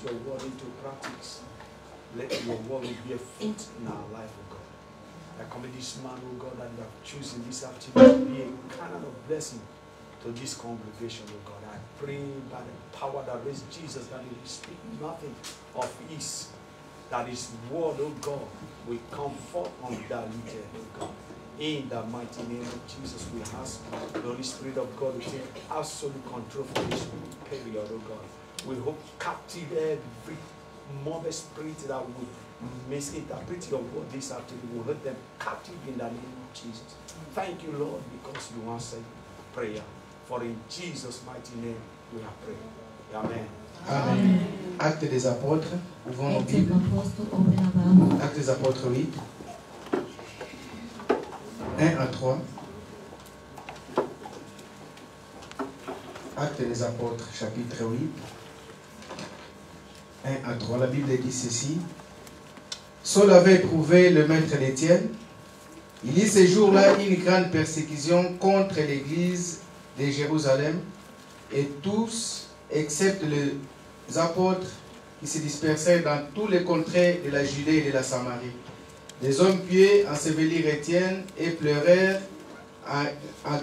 your word into practice. Let your word be a fruit in our life, oh God. I commit this man, oh God, that you have chosen this afternoon to be a kind of blessing to this congregation, oh God. I pray by the power that raised Jesus that he will speak nothing of his, that his word, oh God, will comfort undiluted, oh God. In the mighty name of Jesus, we ask the Holy Spirit of God to take absolute control for this period, oh God. We hope captive every mother spirit that would misinterpret your word this afternoon. We hold them captive in the name of Jesus. Thank you, Lord, because you answered prayer. For in Jesus' mighty name we have prayed. Amen. Amen. Actes des Apôtres, ouvrons nos Bibles. Actes des Apôtres 8. 1 à 3. Actes des Apôtres, chapitre 8. 1 à 3. La Bible dit ceci. Saul avait éprouvé le maître d'Étienne. Il y eut ces jours-là une grande persécution contre l'église de Jérusalem, et tous, excepté les apôtres, qui se dispersèrent dans tous les contrées de la Judée et de la Samarie. Des hommes pieux ensevelirent Étienne et pleurèrent à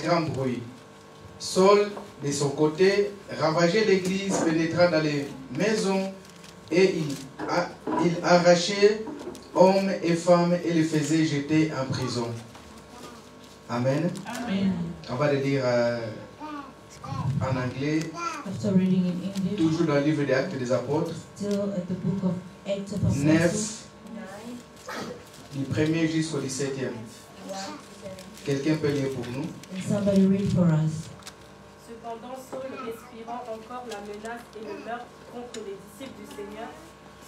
grand bruit. Saul, de son côté, ravageait l'église, pénétrant dans les maisons, et il arrachait hommes et femmes et les faisait jeter en prison. Amen. Amen. On va le lire en anglais, After reading in English, toujours dans le livre des Actes des Apôtres, still at the book of Acts of Apostles, 9, du 1er jusqu'au 17e. Quelqu'un peut lire pour nous? and somebody read for us. Cependant, Saul, respirant encore la menace et le meurtre contre les disciples du Seigneur,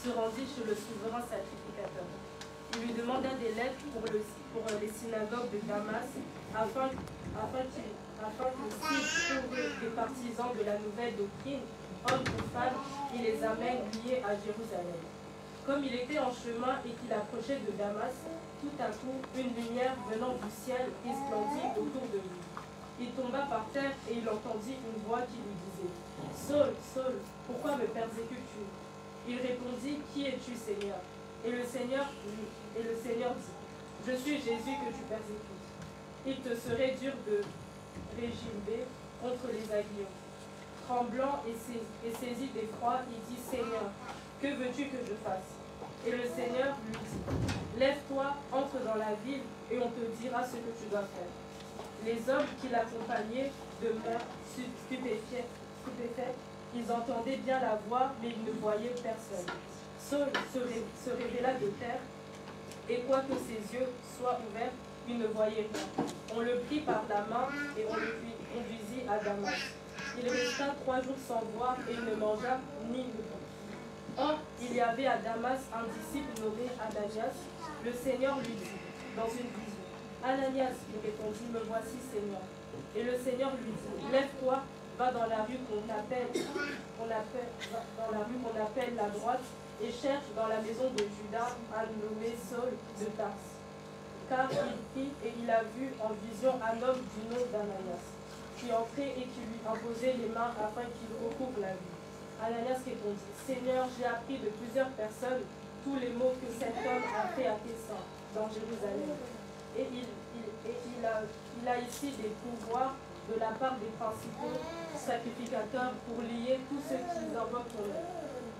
se rendit chez le souverain sacrificateur. Il lui demanda des lettres pour les synagogues de Damas, afin que s'ils trouvaient des partisans de la nouvelle doctrine, hommes ou femmes, il les amène liés à Jérusalem. Comme il était en chemin et qu'il approchait de Damas, tout à coup, une lumière venant du ciel resplendit autour de lui. Il tomba par terre et il entendit une voix qui lui disait « Saul, Saul, pourquoi me persécutes-tu » Il répondit « Qui es-tu, Seigneur » Et le Seigneur dit « Je suis Jésus que tu persécutes. Il te serait dur de régimer contre les aiguillons. » Tremblant et saisi d'effroi, il dit « Seigneur, que veux-tu que je fasse ?» Et le Seigneur lui dit « Lève-toi, entre dans la ville, et on te dira ce que tu dois faire. » Les hommes qui l'accompagnaient demeurèrent stupéfaits. Ils entendaient bien la voix, mais ils ne voyaient personne. Saul se révéla de terre, et quoique ses yeux soient ouverts, il ne voyait rien. On le prit par la main et on le conduisit à Damas. Il resta 3 jours sans boire et il ne mangea ni ne but. Or, il y avait à Damas un disciple nommé Ananias. Le Seigneur lui dit, dans une vision, Ananias, il répondit, me voici, Seigneur. Et le Seigneur lui dit, lève-toi, va dans la rue qu'on appelle la droite, et cherche dans la maison de Judas un nommé Saul de Tarse. Car il prit et il a vu en vision un homme du nom d'Ananias, qui entrait et qui lui imposait les mains afin qu'il recouvre la vue. Ananias répondit, Seigneur, j'ai appris de plusieurs personnes tous les maux que cet homme a fait à tes saints dans Jérusalem. Et il a ici des pouvoirs de la part des principaux sacrificateurs pour lier tous ceux qui invoquent ton nom.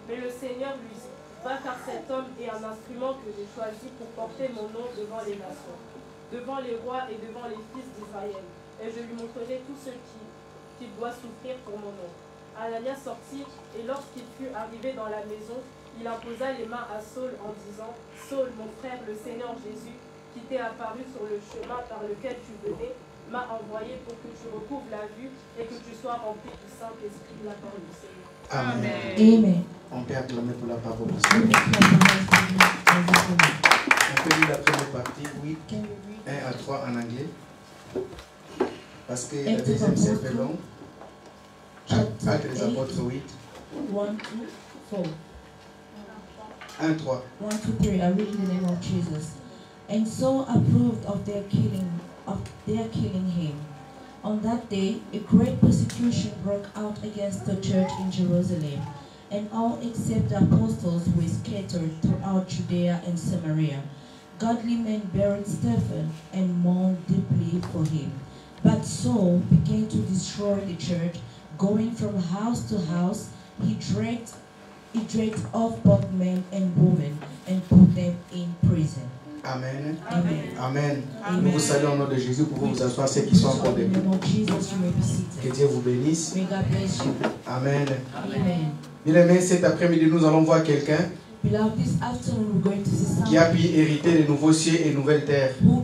Mais le Seigneur lui dit, va car cet homme est un instrument que j'ai choisi pour porter mon nom devant les nations, devant les rois et devant les fils d'Israël. Et je lui montrerai tout ce qu'il doit souffrir pour mon nom. Ananias sortit, et lorsqu'il fut arrivé dans la maison, il imposa les mains à Saul en disant, Saul, mon frère, le Seigneur Jésus, qui t'est apparu sur le chemin par lequel tu venais, m'a envoyé pour que tu recouvres la vue et que tu sois rempli du Saint-Esprit de la parole du Seigneur. Amen. Amen. On peut acclamer pour la parole du Seigneur. On peut lire la première partie, oui, 1 à 3 en anglais. Parce que la deuxième c'est un peu long. Actes des Apôtres 8. 1 to 4. 1, 3. 1, 2, 3. I read in the name of Jesus. And Saul approved of their killing him. On that day, a great persecution broke out against the church in Jerusalem, and all except the apostles were scattered throughout Judea and Samaria. Godly men buried Stephen and mourned deeply for him. But Saul began to destroy the church, going from house to house. He dragged off both men and women and put them in prison. Amen. Amen. Amen. Amen. Nous vous saluons au nom de Jésus pour vous asseoir, ceux qui sont encore In the debout. name of Jesus, you may be seated. Que Dieu vous bénisse. May God bless you. Amen. Amen. Bien-aimés, cet après-midi, nous allons voir quelqu'un Beloved, this afternoon we're going to see qui a someone pu hériter de nouveaux cieux et nouvelles terres. who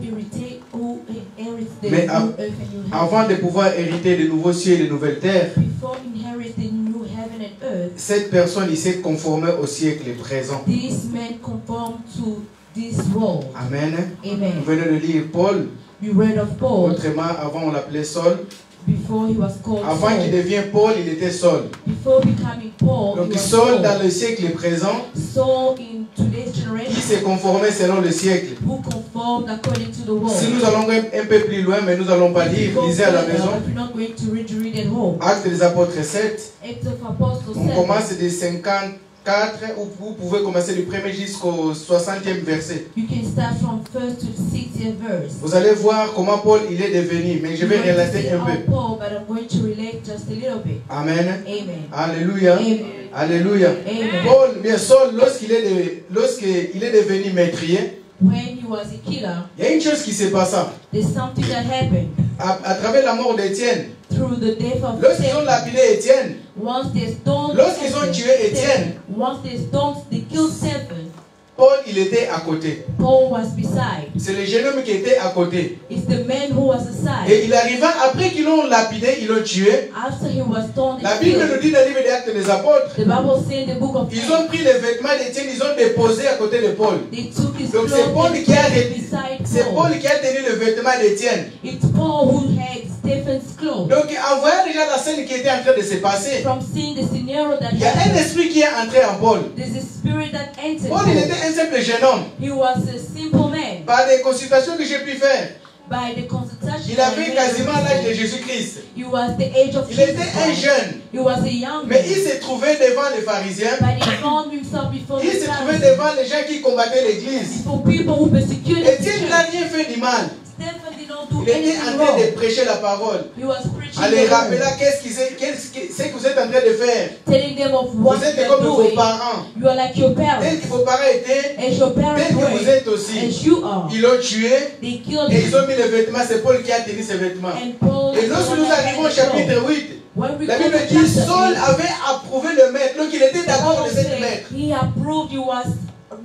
inherits the Mais new earth and new heaven. avant de pouvoir hériter de nouveaux cieux et de nouvelles terres, Before inheriting new heaven and earth, cette personne, il s'est conformé au siècle présent. these men conform to this world. Amen. Nous Amen. venons de lire Paul. We read of Paul Autrement, avant, on l'appelait Saul. before he was called Avant qu'il Saul. devienne Paul, il était Saul. Before becoming Paul, he Donc was Saul, dans Saul. le siècle présent, Saul in today's qui generation, s'est conformé selon le siècle. who conformed according to the world. Si nous allons un peu plus loin, mais nous n'allons pas lire, Go lisez à la further, maison. but we're not going to read at home. Actes des Apôtres 7, Acts of Apostles on 7. commence des 54, où vous pouvez commencer du premier jusqu'au 60e verset. You can start from 1st to 60th verse. Vous allez voir comment Paul il est devenu, mais je vais I'm going to relater say un how peu. Paul, but I'm going to relate just a little bit. Amen. Amen. Alléluia. Amen. Alléluia. Amen. Paul, bien Saul, lorsqu'il est devenu meurtrier, When he was a killer, il y a une chose qui s'est passée. there's something that happened À travers la mort d'Étienne, through the death of lorsqu'ils ont Stephen. lapidé Étienne, Once they stoned Lorsqu'ils ont tué Étienne, once they killed Stephen, Paul il était à côté. Paul was beside. C'est le jeune homme qui était à côté. It's the man who was aside. Et il arriva, après qu'ils l'ont lapidé, ils l'ont tué. After he was stoned La and Bible nous killed, dit dans le livre des Actes des Apôtres, the Bible says in the book of ils ont pris les vêtements d'Étienne, ils ont déposé à côté de Paul. they took his Donc clothes c'est Paul and qui a put it beside c'est Paul. Paul qui a tenu le vêtement d'Étienne. It's Paul who had Stephen's clothes. Donc en voyant déjà la scène qui était en train de se passer, From seeing the scenario that il y a un happened, esprit qui est entré en Paul. there's a spirit that entered Paul il Paul. était un simple jeune homme. He was a simple man. Par des consultations que j'ai pu faire, By the consultation, il avait quasiment l'âge de Jésus-Christ. he was the age of Il Jesus était un Christ. jeune. He was a young Mais man. il s'est trouvé devant les pharisiens. But he found himself before Il the s'est trouvé Pharisees, devant les gens qui combattaient l'église. before people who persecuted the Étienne n'a church. rien fait du mal. Stephen did not do Il était anything en train de wrong. prêcher la parole. He was preaching En les the word, rappelant ce que vous êtes en train de faire. telling them of what Vous êtes they're comme vos doing. parents. You are like your Tel parents, que vos parents étaient, as your parents tel que vous were, êtes aussi. as you are. Ils l'ont tué They killed et ils him. ont mis les vêtements. C'est Paul qui a tenu ces vêtements. And Paul Et is the lorsque one nous that arrivons au had the clothes. chapitre 8, When we la go Bible to dit chapter Saul 8, avait approuvé le maître. Donc il était the d'accord de Bible cette says maître. he approved, he was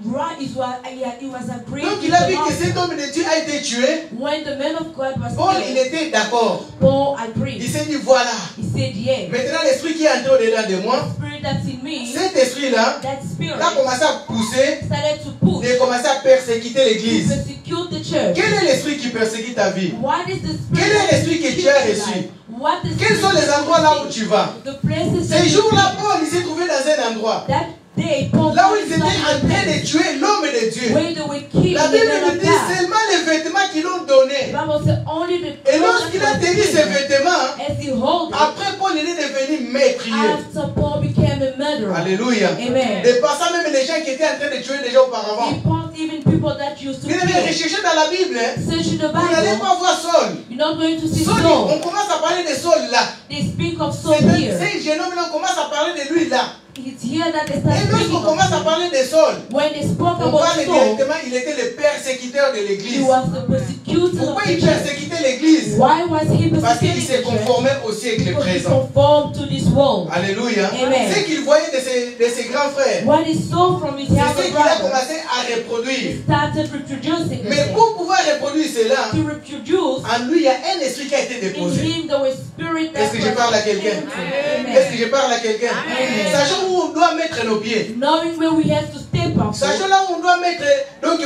right, he was agreeing Donc with il a the vu que master. cet homme de Dieu a été tué. When the man of God was Paul il killed, était d'accord. Paul Il agreed. s'est dit voilà. He said, yeah, Maintenant l'esprit qui est entré au-dedans de moi, the spirit that's in me, cet esprit-là, that spirit il a commencé à pousser started to push, et commencé à persécuter to l'église. persecute the church. Quel est l'esprit qui persécute ta vie? What is the spirit? Quel est l'esprit que tu as reçu? What is Quels sont les endroits là où tu vas? the places Ces jours-là, Paul il s'est trouvé dans un endroit that day, Paul là où was ils étaient en train de tuer l'homme de Dieu. where they were killing La the Bible man nous of dit God. seulement les vêtements qu'ils l'ont The donné. Bible said only the Et lorsqu'il a tenu ces vêtements, as he hold it, après Paul il est devenu meurtrier. after Paul became a murderer. Alléluia. Amen. Dépassant même les gens qui étaient en train de tuer déjà auparavant. He passed even people that used to Vous allez kill. rechercher dans la Bible, hein. Search the Vous n'allez Bible. pas voir Saul. You're not going to see Saul, Saul. on commence à parler de Saul là. They speak of Saul C'est here. un jeune homme là, on commence à parler de lui là. It's here that they start Et speaking lorsqu'on of commence à him. parler de Saul, When they spoke on about parle Saul, directement, il était le persécuteur de he l'église. was the persecutor Pourquoi of the il church. persécutait l'église? Why was he Parce qu'il persecuting s'est the church? conformé au siècle Because he présent. conformed to this world. Alléluia. Amen. Ce qu'il voyait de ses grands frères, What he saw from his c'est ce younger qu'il a brother, commencé à reproduire. he started reproducing Mais it. pour pouvoir reproduire cela, To reproduce, en lui, il y a un esprit qui a été in déposé. him there was spirit that Est-ce que je parle à quelqu'un? Amen. Est-ce que je parle à quelqu'un? Amen. Sachant où on doit mettre nos pieds. Knowing where we have to step up, Sachant là où on doit mettre. Donc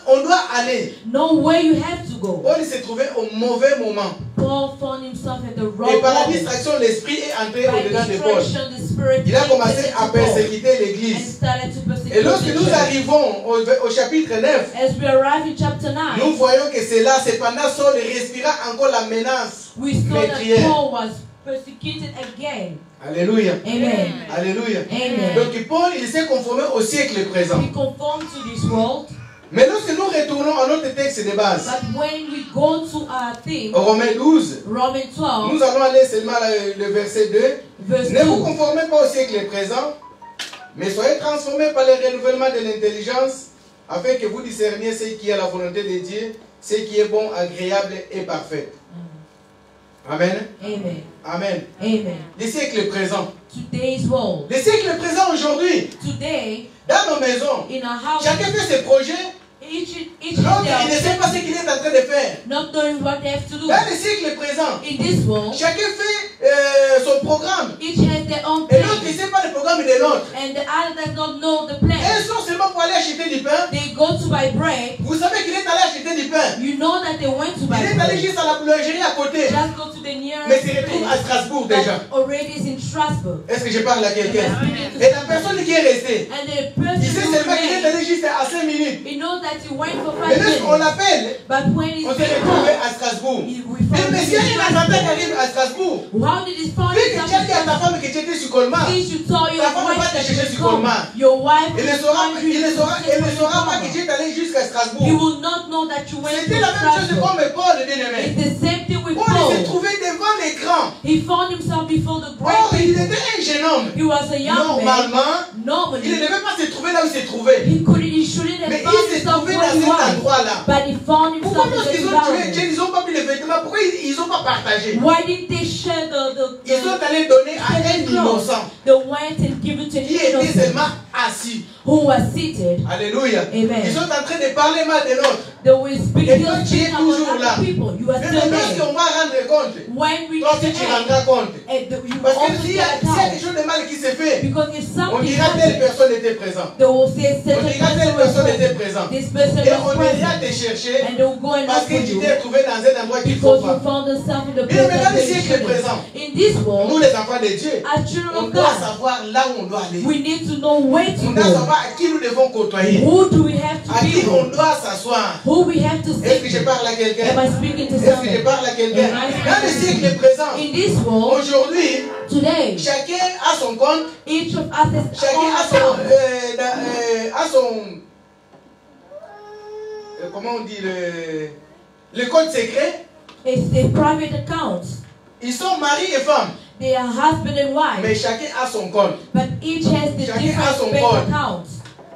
on doit aller. know where you have to go. Paul s'est trouvé au mauvais moment. Paul found himself at the wrong Et par la moment. distraction, l'esprit est entré By au-dedans de Paul. distraction, the spirit Il a came commencé into à Paul persécuter and l'église. started to persecute Et lorsque the nous church. arrivons au chapitre 9, As we arrive in chapter 9, nous voyons que c'est là, c'est pendant Saul respira encore la menace we saw that meurtrière. Paul was persecuted again. Alléluia. Amen. Alléluia. Amen. Donc Paul, il s'est conformé au siècle présent. We conform to this world, Mais lorsque nous retournons à notre texte de base, but when we go to our theme, au Romains 12, Romans 12, nous allons aller seulement le verset 2. verse Ne vous 2, conformez pas au siècle présent, mais soyez transformés par le renouvellement de l'intelligence, afin que vous discerniez ce qui est la volonté de Dieu, ce qui est bon, agréable et parfait. Amen. Amen. Amen. Amen. Le siècle présent. Today's world, Le siècle présent aujourd'hui, today, dans nos maisons, in our house, chacun fait ses projets, each l'autre has il ne sait their, pas ce qu'il est en train de faire. not knowing what they have to do. Dans le siècle présent, In this world, chacun fait son programme. each has their own Et l'autre, il ne plan, sait pas le programme de l'autre. and the other does not know the Et plan. ils sont seulement pour aller acheter du pain. They go to buy bread. Vous savez qu'il est allé acheter du pain. You know that they went to Il buy est allé bread. juste à la boulangerie à côté. Just go to the nearest Mais il se retrouve à place Strasbourg déjà. that already is in Strasbourg. Est-ce que je parle à quelqu'un? Yes. Et la personne qui est restée, And the il sait person who seulement qu'il est remained, allé juste à 5 minutes. he knows that he went for Mais 5 lorsqu'on minutes. l'appelle, But when he's on s'est retrouvé home, à Strasbourg. we Mais found him monsieur, il y in a un attentat qui Strasbourg. arrive à Strasbourg. How did he find Puis que tu as dit à ta himself? femme que tu étais sur Colmar. Please, you told your Ta femme wife va te that chercher you sur come. Colmar. Your wife Il ne will saura, find you il ne saura, to il ne take saura you pas to que tu Colmar. es allé jusqu'à He Strasbourg. will not know that you went to C'était la même chose Strasbourg. comme Paul, bien-aimé. It's the same thing with Paul s'est Paul. trouvé devant l'écran. He found himself before the great Or, il people. était un jeune homme. He was a young man. Normalement, il ne Normally, devait pas se trouver là où il s'est trouvé. he shouldn't have Mais found il s'est himself trouvé where dans he cet was. endroit-là. But he found Pourquoi himself in lorsqu'ils this ont tué environment. Dieu, ils n'ont pas pris les vêtements? Pourquoi ils n'ont pas partagé? Why didn't they share Ils sont allés donner à un innocent They went and given to an qui était innocent seulement assis. who was seated. Alléluia. Amen. Ils sont en train de parler mal de l'autre. They were Et speaking toi, tu es about toujours là. other people. You are Mais still lorsqu'on there. va rendre compte, When we toi get aussi to tu end, rendras compte. you Parce que also s'il y a get quelque account. chose de mal qui s'est fait, Because if on something dira telle happens, personne était présente. they will say On certain dira telle person was personne était present. présente. This person Et was on ira te present. chercher And they will go and parce look que for tu you t'es trouvé dans un endroit qu'il ne faut because you pas. found yourself in the Bien, place mais that dans le you siècle shouldn't. présent, In this nous world, les enfants de Dieu, as children on of doit God, savoir là où on doit aller. we need to know where to On doit go. savoir à qui nous devons côtoyer. Who do we have to À be qui on with? doit s'asseoir. Who we have to Est-ce que sit je parle à with? quelqu'un? Am I speaking to Est-ce que je someone? parle à quelqu'un? Am I Dans le speaking siècle présent, In this world, aujourd'hui, today, chacun a son compte, each of us has chacun a our son, account. comment on dit, le code secret. It's a private account. Ils sont mari et femme, They are husband and mais wife, chacun a son compte. but each has the Chacun a son different bank code. accounts.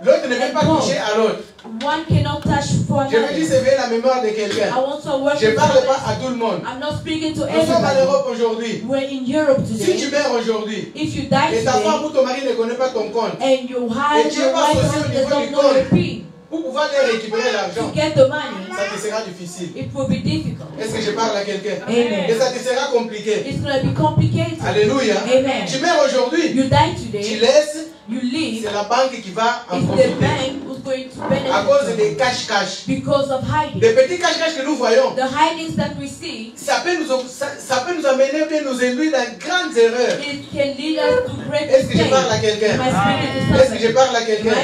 L'autre ne peut pas And toucher à l'autre. One cannot touch for Je veux juste another. éveiller la mémoire de I quelqu'un. want to work Je ne with parle somebody. pas à tout le monde. I'm not speaking to Nous sommes en everybody. Europe aujourd'hui. We're in Europe Si tu today. meurs aujourd'hui, If you die et ta femme today, ou ton mari ne connaît pas ton compte, and your Et wife, Dieu your va wife associer au does niveau not du know code. your PIN pour pouvoir les récupérer l'argent, to get the money, ça te sera difficile. it will be difficult. Est-ce que je parle à quelqu'un? Amen. Et ça te sera compliqué. It's going to be complicated. Alléluia. Amen. Tu meurs aujourd'hui, You die tu today, laisses, you leave, c'est la banque qui va en it's the profiter. bank who's going to À cause benefit des from it cash-cash. because of hiding. Des petits cash-cash que nous voyons, The hidings that we see, ça peut nous amener, peut nous induire dans de grandes erreurs. it can lead us to great Est-ce que je parle à mistakes. quelqu'un? Am I speaking to Est-ce que je somebody? parle à quelqu'un?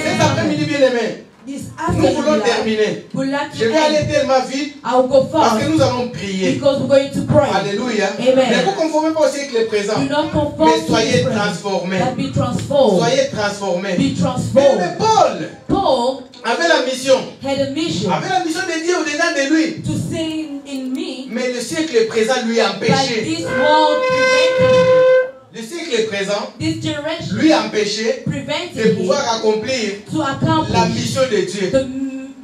Cet après-midi, bien aimé, This nous voulons afternoon, terminer. we'd like Je to vais aller end. tellement vite I'll go parce que fast nous allons prier. because we're going to pray. Alléluia. Amen. Ne vous conformez pas au siècle présent, Do not conform mais to soyez this present, transformés. but be transformed. Soyez transformés. Be Mais transformed. Paul Paul avait la mission. had a mission Avait la mission de Dieu au-dedans de lui. to say in me, Mais le siècle présent lui a but empêché. this world prevented Le siècle présent him. This generation lui a empêché de prevented him pouvoir accomplir to la accomplish mission de Dieu. the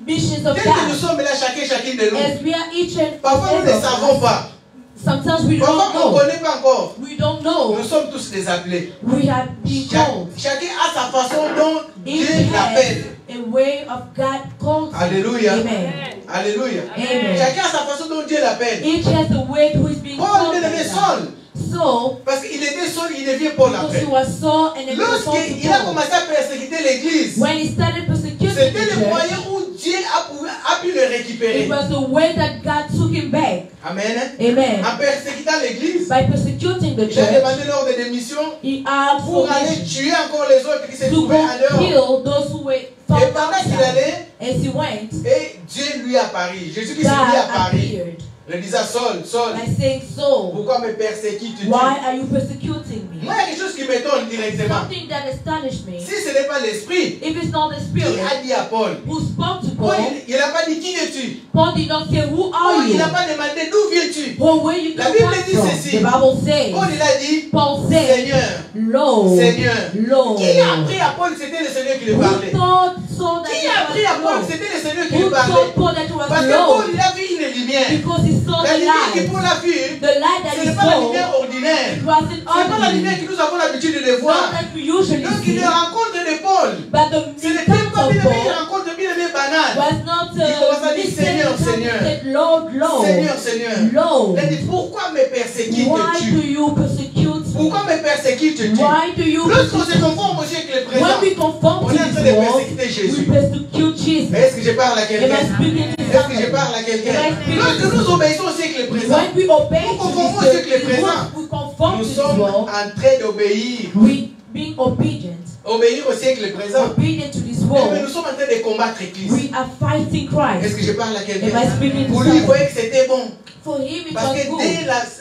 missions of Dès que nous God. sommes là, chacune de nous, As we are each and parfois nous every ne of savons us, pas. sometimes we Parfois don't on ne know. connaît pas encore. We don't know. Nous sommes tous des appelés. We have been called. Chacun a sa façon dont Dieu Each l'appelle. has a way of God called. Alléluia. Amen. Alléluia. Amen. Chacun a sa façon dont Dieu l'appelle. Each has a way who is being Paul called. bien aimé by God. Saul. So, Parce qu'il était Saul, il devient Paul because après. he was Saul and then he was called Lorsqu'il to a Paul. commencé à persécuter l'église, When he started persecuting c'était the le moyen church, où Dieu a pu le récupérer. it was the way that God took him back. Amen. Amen. En persécutant l'église, By persecuting the il a church, demandé l'ordre de démission he asked pour for aller permission tuer encore les autres qui se to trouvaient go en dehors. kill those who were Et found pendant qu'il outside. allait, As he went, et Dieu lui apparut. Jésus-Christ lui God apparut. appeared. Le disant Saul, Saul, by saying, Saul, pourquoi me persécutes-tu? why are you persecuting me? Moi, il y a quelque chose qui m'étonne directement. Something that astonished me. Si ce n'est pas l'esprit If it's not the qui Spirit a dit à Paul, who spoke to Paul, Paul, il n'a pas dit qui es-tu? Paul did not say, who are Paul, il you? n'a pas demandé d'où viens-tu? Or where you La come Bible dit from. ceci. The Bible says, Paul, il a dit, Paul said, Seigneur, Lord, Seigneur. Lord. Qui a appris à Paul, c'était le Seigneur qui lui Who parlait? thought so that Qui it a appris à was Paul, Lord? c'était le Seigneur qui Who lui parlait? told Paul that it was Parce que Paul, Lord? il a vu une lumière. Because he saw La the lumière que light. Paul a vue, The light that ce he n'est pas la saw, lumière ordinaire. it wasn't Ce n'est pas la ordinary. lumière que nous avons l'habitude de Not voir. that we usually Donc, see, il rencontre de Paul. but the Ce n'était pas encounter bien of aimé, une Paul rencontre bien aimé banale. was not Il commence à dire, listen, Seigneur, he Seigneur. said, Lord, Lord, Seigneur, Seigneur. Lord. Il a dit, pourquoi me Why do persécutes-tu? you persecute me? Pourquoi me persécutes-tu? Why do you Lorsqu'on se persecute me? conforme aussi avec le When présent, we conform on to est en train de this world, persécuter Jésus. we persecute Jesus. Est-ce que je parle à Am quelqu'un? I speaking to Est-ce que je somebody? parle à quelqu'un? Am I speaking Lorsque to nous obéissons aussi avec le présent, When we obey Nous to conformons this avec le world, présent. we conform nous to this sommes world, en train d'obéir. we being obedient, Obéir aussi avec le présent. obedient to this Mais world. nous sommes en train de combattre Christ. We are fighting Est-ce Christ. que je parle à Am quelqu'un? I speaking to Pour lui, il somebody? voyait que c'était bon. For him, it Parce was que good.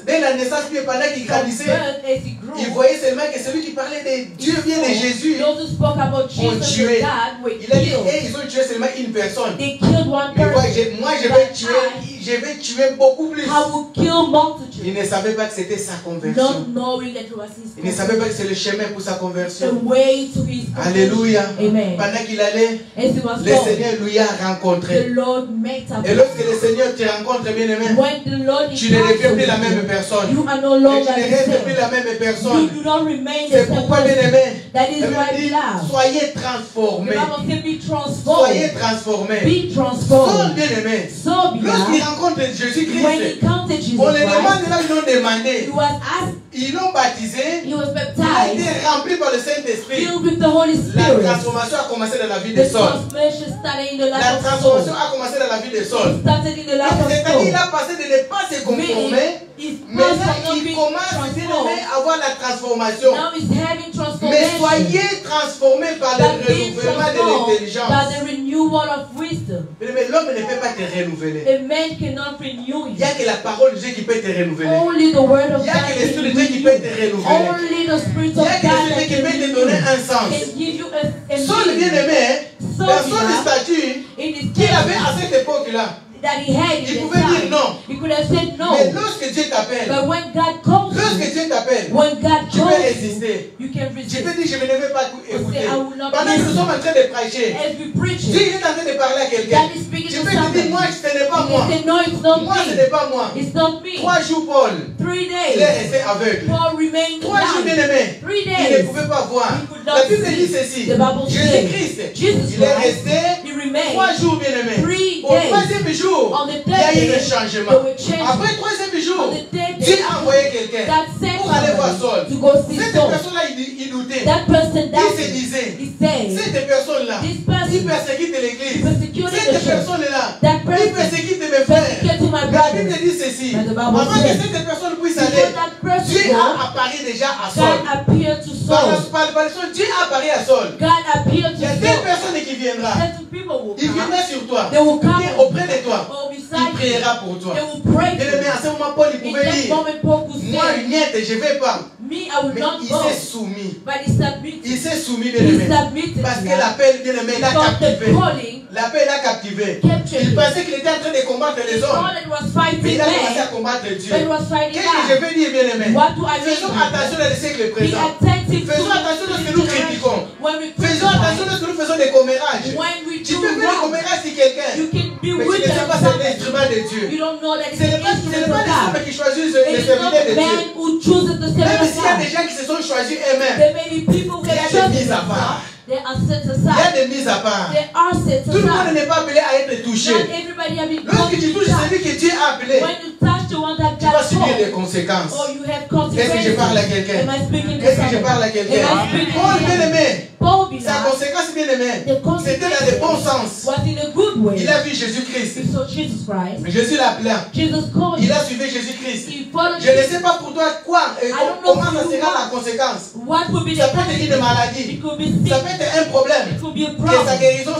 dès la naissance, puis pendant qu'il From grandissait, birth, as he grew, il voyait seulement que celui qui parlait de Dieu vient de Jésus. those who spoke about Jesus tué. and God were Il a dit, killed. hey, ils ont tué seulement une personne. They killed one Mais moi, person. moi, je vais tuer beaucoup plus. I will kill multitudes. Il ne savait pas que c'était sa conversion. Not knowing that it was his Il ne savait pas que c'est le chemin pour sa the conversion. way to his Alléluia. Amen. Pendant qu'il allait, As he was le going, Seigneur lui a the rencontré. Lord met up. Et lorsque le Seigneur te rencontre, bien aimé, When the Lord tu ne deviens plus la encounters même you, personne. you are no Et longer tu ne the restes plus same. la même You personne. do not remain the C'est same pourquoi, bien person. aimé, That is la Bible why dit, beloved, soyez the transformés. Bible says be transformed. Soyez transformés. Be Saul, transformed. bien aimé, So lorsqu'il beloved, rencontre when he Jésus-Christ, encountered Jesus on le demande, Christ, là, ils l'ont demandé. he was asked, Ils l'ont baptisé. he was Il a baptized, été rempli par le Saint-Esprit. filled with the Holy La Spirit. transformation a commencé dans la vie de The Saul. transformation started in the La life of transformation Saul. a commencé dans la vie de Saul. It started in the life of C'est-à-dire qu'il Saul. a passé de ne pas se conformer. His Maintenant, person not il being commence bien transformed. aimé, à avoir la transformation. Now he's having Mais transformation. soyez transformés par le But being renouvellement de transformed by l'intelligence. the renewal of wisdom. Mais l'homme ne peut pas te renouveler. A man cannot renew Il you. n'y a que la parole de Dieu qui peut te renouveler. Only the word of Il n'y a God que l'Esprit de can Dieu qui renew peut you. te renouveler. Only the Spirit Il of n'y a que God l'Esprit that qui can peut te renew donner you. un sens. Can give you a Saul, bien meaning. aimé, So dans son beloved, statut in his qu'il avait à case cette époque-là, that he had il in pouvait the dire time, non. he could have said Mais no. lorsque Dieu t'appelle, But when God calls lorsque you, Dieu t'appelle, when God tu peux calls you, résister. you can Je resist. peux dire, je ne vais pas écouter. I will not Pendant que nous listen. sommes en train de prêcher, As we preach Dieu it, est en train de parler à quelqu'un. God is speaking Tu to peux te dire, somebody. moi, ce n'est pas You moi. can say, no, it's not Moi, ce me. n'est pas moi. It's not me. 3 jours, Paul, 3 il est days, resté aveugle. Paul remained 3 jours, bien blind. aimé, 3 il ne days, pouvait pas voir. he could not La Bible see. dit ceci. The Bible Jésus-Christ, says, Jesus il est Christ, resté he 3 remained jours, bien aimé. 3 Au days. 3e jour, On the il y a third eu le day, changement. there were changes. Après le 3e jour, On the third Dieu day, a envoyé quelqu'un God sent pour aller voir Saul. somebody to go see Cette Saul. personne-là, il doutait. That person Il se doubted. disait, He said, cette personne-là, this il person persécute l'église. persecuted the Cette church. personne-là, That il person persécute mes frères. persecuted my La Bible brothers. dit ceci. But the Bible Avant que says, cette personne puisse before aller, that person Dieu go, a apparu déjà à God Saul. appeared to Par Saul. la son, Dieu a apparu à Saul. God appeared Il y a to des Saul. personnes qui viendront. Certain people will Il come. viendra sur toi. They will come Viens auprès de toi. or Il beside you. priera pour toi. They will pray Bien for aimé, you. à ce moment, Paul il In pouvait that dire, moment, Paul could moi, say, niet, je ne vais pas. me, I will Mais not il go. s'est soumis. But he submitted. Il s'est soumis, bien He aimé. submitted. Parce que to l'appel, bien aimé, l'a because the captivé. calling L'appel l'a captivé. captured Il him. pensait qu'il était en train de combattre les hommes. All that was Mais fighting il a commencé à man, combattre Dieu. but it was fighting Qu'est-ce que je God. veux dire, bien aimé? What do I Faisons mean? attention à siècle Be présent. attentive to Faisons attention lorsque nous critiquons. when we Faisons attention criticize. lorsque nous faisons des commérages. When we Tu do peux faire des wrong, commérages sur quelqu'un, you can be mais tu with ne sais pas them. c'est l'instrument de Dieu. You don't know that it's Ce n'est an pas instrument les of hommes God. qui choisissent It les is not serviteurs de the Dieu. man who chooses the servant Même of s'il y a des God. gens qui se sont choisis eux-mêmes, There may be people who il y a have des chosen mises à themselves. part. They are set Il y a aside. des mises à part. They are set Tout le monde aside. n'est pas appelé à être touché. Not everybody have been Lorsque called tu to touches God. celui que Dieu a appelé, When you touch the one that tu vas God subir des called, conséquences. or you have Est-ce que je consequences. parle à quelqu'un? Am I speaking to Est-ce que je somebody? parle à quelqu'un? Am I speaking Paul, to bien somebody? aimé, Paul, sa beloved, conséquence, bien aimé, the c'était dans le bon sens. was in a good way. Il a vu Jésus-Christ. He saw Jesus Christ. Jésus l'appela. Jesus called Il him. a suivi Jésus-Christ. He followed Je ne Jesus. sais pas pour toi quoi, don't know comment ça for you sera la what. conséquence. What will be Ça the peut être une consequence? maladie. It could be Ça sick. peut être un problème. It could be a que problem. sa guérison,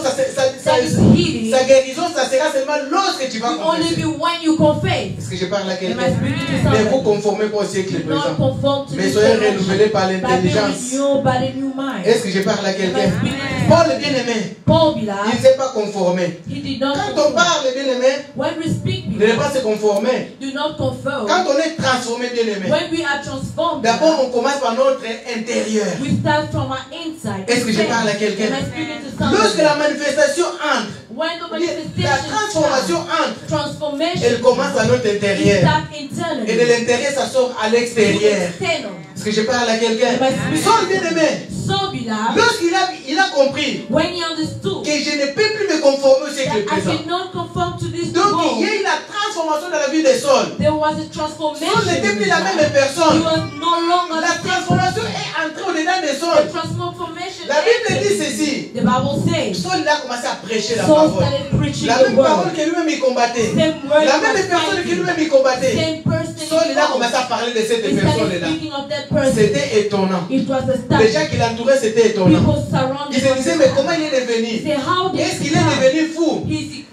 That is healing. sa guérison, ça sera seulement lorsque tu vas Will only confesser. be when you confess. Est-ce que je parle à Am I quelqu'un? speaking to Ne somebody? vous conformez pas au siècle Do not présent, conform to mais this soyez generation, renouvelés par but be l'intelligence. renewed by the new mind. Est-ce que je parle à quelqu'un? Am I speaking to Paul somebody? bien-aimé, Paul, il ne beloved, s'est pas conformé. he did not Quand on conform. parle bien-aimé, When we speak, ne pas se conformer. do not conform. Quand on est transformé bien-aimé, When we are transformed, d'abord on commence par notre intérieur. we start from our inside. Est-ce que je parle à quelqu'un? Am I speaking to somebody? Lorsque la manifestation entre, When the la manifestation transformation entre, transformation, elle commence à notre it intérieur. starts internally. Et de l'intérieur, ça sort à l'extérieur. External. Est-ce que je parle à quelqu'un? Saul bien-aimé, So, beloved, lorsqu'il a compris when he understood que je ne peux plus me conformer au siècle that I présent. cannot conform to this Donc il y world, a eu la transformation dans la vie de Saul. there was a Saul transformation. n'était plus la même He personne. was no longer La the same transformation person. est entrée au-dedans de The Saul. transformation. La Bible dit entered. ceci. The Bible says Saul a commencé à prêcher la Saul parole. started preaching La the même parole word. que lui-même il combattait. Same word La he même was personne que fighting. lui-même il combattait. Same person. Saul il a commencé à parler de cette He started personne-là. speaking of that person. C'était étonnant. It was Les established. gens qui l'entouraient, c'était étonnant. People surrounded Ils se disaient, mais comment il est He devenu? said, how did Est-ce he qu'il est become? devenu fou? He's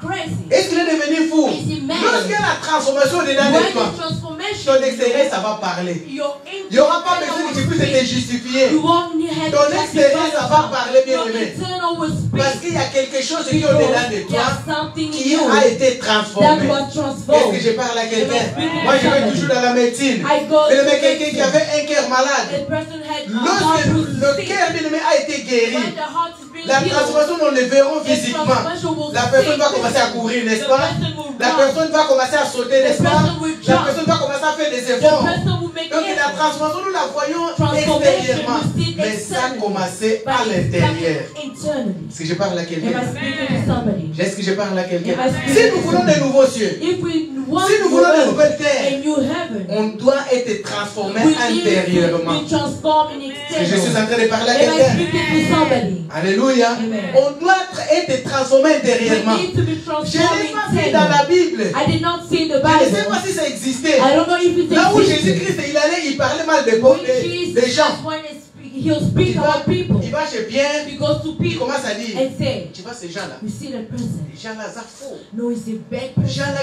crazy. Est-ce qu'il est devenu fou? Is he mad? Lorsqu'il y a la transformation dedans When de toi, this transformation, ton extérieur, ça va parler. your Il n'y aura pas besoin que tu puisses te justifier. You won't have Ton to extérieur, justify ça va parler, bien Your aimé. internal will speak. Parce qu'il y a quelque chose qui est au-delà de toi There's something in qui you a été that transformé. was Est-ce transformed. que je parle à quelqu'un? Amen. Moi, je vais toujours dans la médecine. I go Mais to quelqu'un qui avait un cœur malade, The person had a lorsque heart le to cœur bien aimé a été guéri, When the heart is being la healed, transformation, nous le verrons the physiquement. transformation will La personne take va commencer à courir, n'est-ce The pas? person will La run. personne va commencer à sauter, n'est-ce pas? person will La jump. personne va commencer à faire des The efforts. person will make Donc la effort. transformation, nous la voyons Transformation, extérieurement. we see it Mais ça a externally. commencé But à it l'intérieur. started internally. Est-ce que je parle à Am quelqu'un? I speaking to somebody? Est-ce que je parle à quelqu'un? Am I speaking Si to nous voulons somebody? de nouveaux cieux, If we want si nous to voulons de earth nouvelles terres, a new heaven, on doit être transformé we need to intérieurement. be transformed in Est-ce que je suis external. en train de parler à Am I quelqu'un? speaking to somebody? Alléluia. Amen. On doit être transformé We intérieurement. need to be Je transformed n'ai pas vu dans internally. la Bible. I did not see in the Je ne sais Bible. pas si ça existait. I don't know if it Là où exists. Jésus-Christ il allait, il parlait mal des When des Jesus gens. when he'll speak about people, Il va chez Pierre, he goes to il people commence à dire, and say, tu vois ces gens-là, you see that person? les gens-là, ça faux. No, it's a bad Les person. gens-là,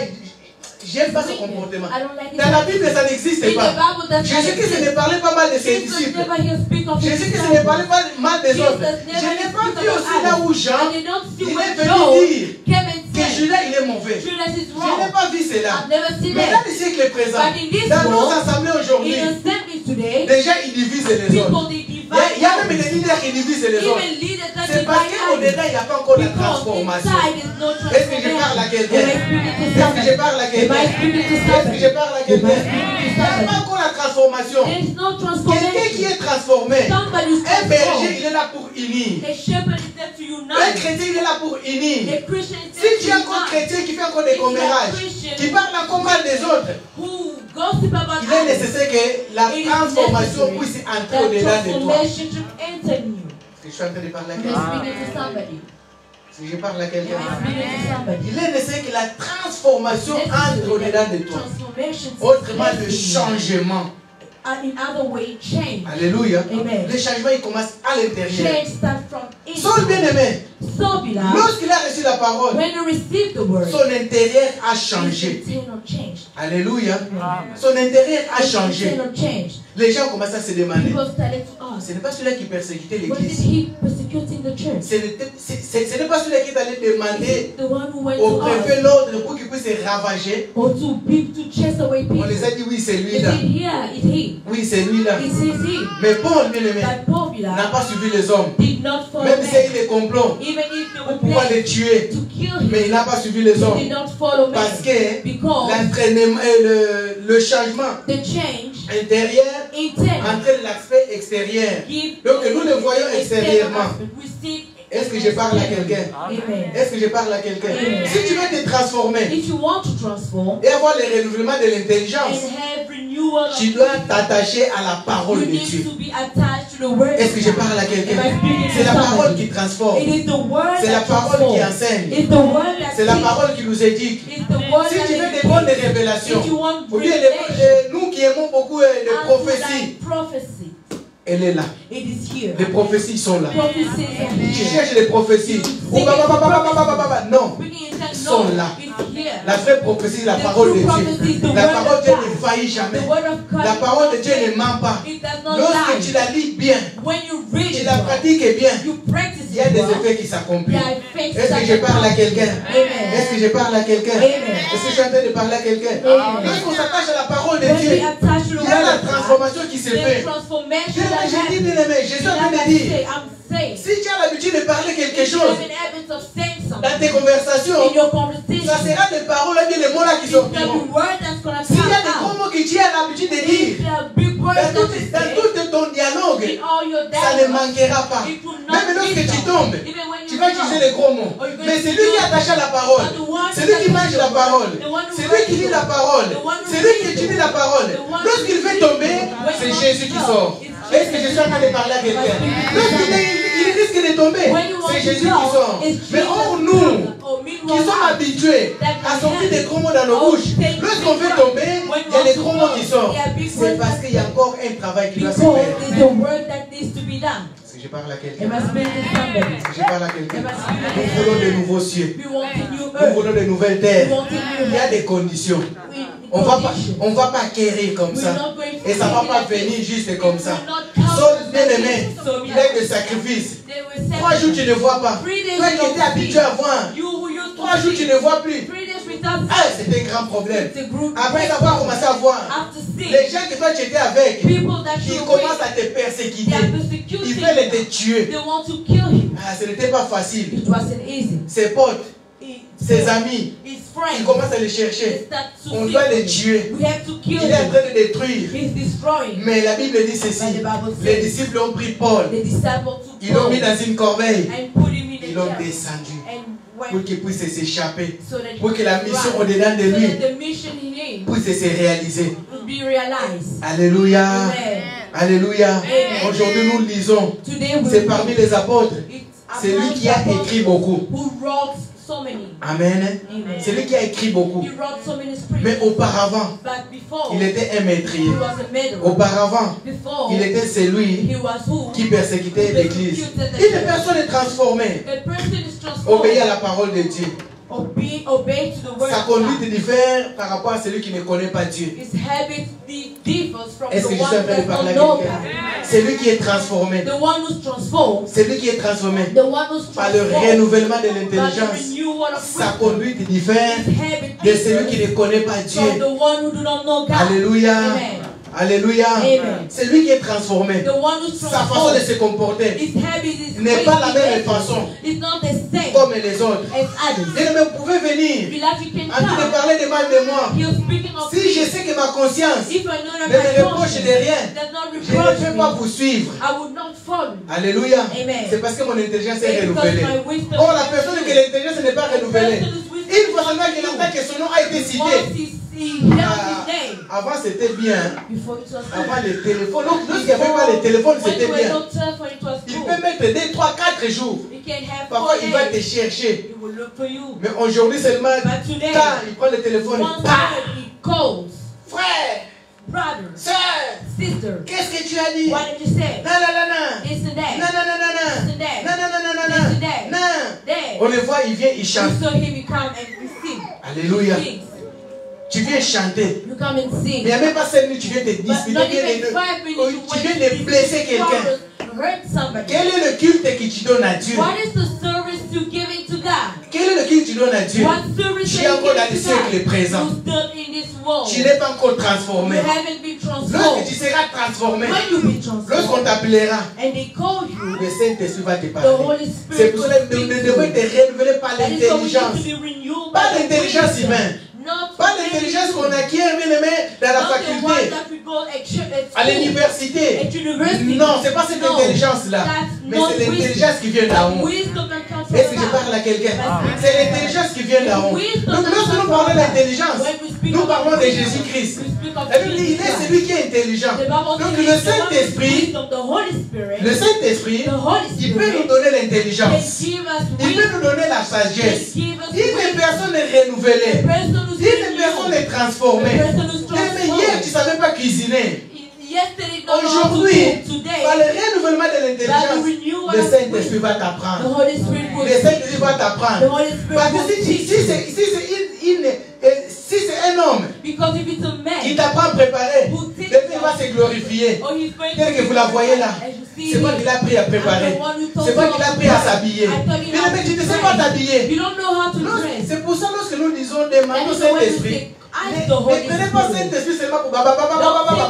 j'aime pas ce comportement. I don't like it. Dans la Bible, ça n'existe In the pas. Bible, that's not Jésus-Christ ne exist. parlait pas mal de ses Jesus disciples. never hear speak of his Jésus-Christ ne disciples. parlait pas mal des Jesus autres. never Je n'ai hear pas speak vu about aussi là où others. Jean, I did not see il when est venu Job dire came and que said, Judas il est mauvais. Judas is Je n'ai wrong. pas vu cela. I've never seen Mais dans that. le siècle présent, But in this dans nos world, assemblées aujourd'hui, in assemblies today, déjà ils divisent les autres. people they Il divide. y a même des leaders qui divisent les autres. Even leaders that C'est parce divide qu'au-dedans, il n'y a pas encore la because transformation. inside is no Est-ce que je parle à transformation. quelqu'un? Am I speaking to Est-ce que somebody? je parle à Am quelqu'un? I speaking to Est-ce que somebody? je parle à quelqu'un? Il n'y a somebody? pas encore la transformation. There is no Quelqu'un qui transformation. est transformé. Somebody is Un berger, transformed. il est là pour unir. A shepherd is there to Un unite. chrétien, il est là pour unir. A Christian is Si there tu to es encore unite. chrétien qui fait encore des commérages, qui parle encore mal des autres, Who gossip about il est others. nécessaire que la It is transformation necessary puisse entrer that au-delà de toi. transformation should enter in you. Je suis en train de parler à Am I quelqu'un. speaking to somebody? Si je parle à Am quelqu'un. I speaking to somebody? Il est nécessaire que la transformation entre au-delà de toi. Transformation takes Autrement, le place in you. changement. In other way, change. Alléluia. Amen. Le changement, il commence à l'intérieur. Change starts from Saul inside. bien-aimé, So, beloved, lorsqu'il a reçu la parole, when you receive the word, son intérieur a his changé. internal changed. Alléluia. Son intérieur a His changé. internal changed. Les gens commencent à se demander, People started to ask, ce n'est pas celui qui persécutait was it l'église. he persecuting the church? Ce n'est pas celui qui est allé Is demander it the one who went au to préfet ask, l'ordre pour qu'il puisse se ravager. or to chase away people? On les a dit, oui, c'est Is lui-là. it here? Is he? Oui, c'est lui-là. Is he? Mais Paul, bien-aimé, But Paul, n'a beloved, pas suivi les hommes. did not follow Même s'il y a men. eu des complots Even if they pour were pouvoir les planned tuer. to kill him, Mais il n'a pas suivi les he hommes. did not follow Parce men. que Because l'entraînement et le changement the change intérieur intend entraîne l'aspect extérieur. give Donc nous le voyons external extérieurement. aspect. We see Est-ce que je parle à quelqu'un? Amen. Est-ce que je parle à quelqu'un? Amen. Si tu veux te transformer If you want to transform et avoir le renouvellement de l'intelligence, and have renewal of tu dois t'attacher à la parole you de need Dieu. to be attached to the word. Est-ce que je parle à quelqu'un? Am I speaking C'est la to parole somebody? qui transforme. It is the word C'est la that parole qui transforms. enseigne. It's the word that C'est la teaches. parole qui nous éduque. It's the word Si that tu veux des educates. bonnes révélations, If you want ou bien revelation, nous qui aimons beaucoup de and prophéties, like prophecy, Elle est là. It is here. Les prophéties sont là. Prophecies are Tu here. cherches les prophéties. Non, Speaking in tongues, ils sont no, là. it's here. La vraie prophétie, la The parole de true prophecy is Dieu. the La word parole of de Dieu God. ne faillit jamais. The word of God La parole de Dieu ne ment pas. It does not Lorsque tu lie. la lis bien, When you read tu it, la well, pratiques bien, you practice il y a it des well, effets qui s'accomplissent. there are effects Est-ce that que je parle à come. quelqu'un? Amen. Est-ce que je parle à quelqu'un? Amen. Est-ce que je suis en train de parler à quelqu'un? Amen. Lorsqu'on s'attache à la parole de When Dieu, we attach to the il y a word la of God, transformation qui se there's fait. transformation Bien-aimé, that j'ai dit, happens. bien-aimé, Jésus est en train de I'm dire, saying, si tu as l'habitude de parler quelque if you chose have an habit of saying dans something tes conversations, in your ça conversation, sera des paroles, bien les mots là qui it's the sortiront. word that's going to S'il y a des come gros out. mots que tu as l'habitude de If dire, there are big words dans that tout, you dans say, tout ton dialogue, in all your ça ne dialogue, manquera pas. it will not Même lorsque miss tu out. tombes, Even when tu you vas utiliser fall. les gros mots. Or you're Mais going c'est to lui qui est use- attaché à la parole. But the one C'est lui qui that mange is la parole. the one who C'est lui qui lit la parole. the one who C'est lui qui reads étudie the la parole. the one Lorsqu'il who fait reads tomber, when c'est you Jésus qui fall, sort. it's Est-ce que je suis en train de parler à quelqu'un? Lorsqu'il risque de tomber, When you want c'est to Jésus qui go, sort. it's Mais Jesus or who nous, comes. Or qui meanwhile, sommes habitués à sortir des gros mots dans nos bouches, lorsqu'on fait tomber, il y a des gros mots qui sortent. C'est parce qu'il y a encore un travail qui doit se because faire. it's the work that needs to be done. Si je parle à It quelqu'un, must be to somebody. si je parle à quelqu'un, nous voulons de nouveaux cieux. We want a new Nous earth. voulons de nouvelles We terres. want a new Il y a heaven. des conditions. We- On conditions. va pas acquérir comme We're ça. not going to Et ça va take pas it like venir this. juste comme ça. It will not come Sauf like bien aimé, this. So il y a des sacrifices. They will 3 jours tu ne vois pas. 3 days Toi you qui étais don't habitué see. à voir. You who used to 3 jours tu see. ne vois plus. 3 days without Ah, c'est un grand problème. It's a group. Après avoir commencé à voir, After seeing les gens que toi tu étais avec, people that ils you commencent à with, te persécuter. they are Ils persecuting veulent te you. tuer. They want to kill him. Ah, ce n'était pas facile. It wasn't easy. Ses potes, ses amis, His ils friends, commencent à les they chercher. start to On seek doit les him. tuer. We have to kill Il est en him. train de détruire. He's destroying. Mais la Bible dit ceci. But the Bible Les says disciples ont pris Paul. the disciples took Ils l'ont Paul mis dans une corbeille. and put him in Ils a l'ont chair descendu and pour went qu'il puisse s'échapper. so that he Pour que la could mission run. au-dedans de So lui that the mission in him puisse se réaliser. would be realized. Alléluia. Amen. Alléluia. Amen. Aujourd'hui nous lisons. Today we C'est parmi les apôtres. it's C'est lui among qui a the apostles écrit beaucoup. who wrote so many. Amen. Amen. C'est lui qui a écrit beaucoup. He wrote so many Mais scriptures. auparavant, But before, il était un he maîtrier. was a murderer. Auparavant, Before, il était celui he was who? qui persécutait l'église. Une personne est transformée. A person is Obéit à transformed. la parole de Dieu. Obey to the word Sa of God. conduite diffère par rapport à celui qui ne connaît pas Dieu. His habits differs from Est-ce the que je suis en one train de that parler à don't know quelqu'un? God. C'est lui qui est transformé. The one who's transformed, C'est lui qui est transformé the one who's par le transformed renouvellement de by the l'intelligence. renewal of Sa wisdom. conduite diffère His habit de celui qui differs ne connaît pas from Dieu. the one who do not know God. Alléluia. Amen. Alléluia. Amen. C'est lui qui est transformé. The one who's Sa façon de transformed, se comporter his habits, his n'est ways, pas la his même behavior façon is not the same comme les autres. as others. Bien, mais vous pouvez venir Beloved, you can en train de come. parler de mal de moi. You're speaking of Si je me. sais que ma conscience If I know that ne me my reproche conscience de rien, does not je ne reproach peux pas me, vous suivre. I would not follow. Alléluia. Amen. C'est parce que mon intelligence est It's because renouvelée. my wisdom Or, la is personne que renewed. l'intelligence n'est pas The renouvelée, person whose wisdom une fois is seulement qu'il renewed. entend que son nom a été Once cité. he held Ah, his name, avant c'était bien. before it was Avant les téléphones. Lorsqu'il n'y avait pas les téléphones, when c'était there were bien. no telephone, it was Il good. peut mettre 2, 3, 4 jours. You can have Parfois, 4 il va te days. chercher. He will look for you. Mais aujourd'hui seulement, But today, quand il prend le téléphone, once bah, he calls, frère, brother, sœur, sister, qu'est-ce que tu as dit? what did you say? Non, non, non, non. This and that. Non, non, non, non, non. This and that. Non, non, non, non, non, This and non. that. Non. There. On le voit, il vient, il chante. You saw him, he come and we sing. Alléluia. He sings. Tu viens chanter. You come and Mais il sing. n'y a même pas 5 minutes, tu viens te But disputer. not Tu viens even 5 minutes, you tu viens de blesser quelqu'un. You hurt somebody. Quel est le culte que tu donnes à Dieu? What is the service you're giving to God? Quel est le culte que tu donnes à Dieu? What service Tu are es you encore dans le giving to siècle God? présent. You're still in this world. Tu n'es pas encore You transformé. haven't been Lorsque transformed. tu seras transformé, When you be lorsqu'on transformed t'appellera, and they call you, le Saint-Esprit va te the parler. Holy C'est Spirit pour will cela que nous speak to devons you. te renouveler par That is why we need l'intelligence. to be renewed Pas by the l'intelligence wisdom. humaine. Not Pas l'intelligence qu'on acquiert, bien aimé, dans la not the one faculté, that we go at à school, l'université. at university. Non, c'est pas cette No, intelligence-là. that's Mais not c'est l'intelligence qui vient d'en wisdom. haut. Wisdom that comes Est-ce que from je parle à God. quelqu'un? C'est l'intelligence qui vient d'en haut. Donc lorsque nous parlons d'intelligence, When we speak nous about parlons de wisdom, Jésus-Christ. we speak of La Bible dit, il est Jesus. celui qui est intelligent. The Bible Donc says le the one with Saint-Esprit, wisdom, the Holy Spirit, le Saint-Esprit, the Holy il peut nous Spirit donner can l'intelligence. give us Il peut wisdom, nous donner la can sagesse. give us Une wisdom. personne est The renouvelée. person who's Une personne renewed, est transformée. the person who's Mais hier, tu ne transformed. savais pas cuisiner. yesterday, not how to Aujourd'hui, do today. par le renouvellement de By the l'intelligence, renewal le of Saint-Esprit wisdom, va the t'apprendre. Holy Spirit will Le Saint-Esprit teach va you. t'apprendre. The Holy Spirit Parce will que si teach you. c'est un homme Because if it's a qui man t'a pas préparé, who le teaches Dieu va se glorifier. or he's going Tel que to vous la voyez là, as you see c'est pas him, qu'il a appris à préparer. C'est pas qu'il a appris à s'habiller. Mais tu ne sais pas t'habiller. you don't know how to dress. C'est pour ça lorsque nous disons demandons That is the way we Saint-Esprit. say, Ne ask the Holy prenez pas Spirit. Saint-Esprit seulement pour Don't take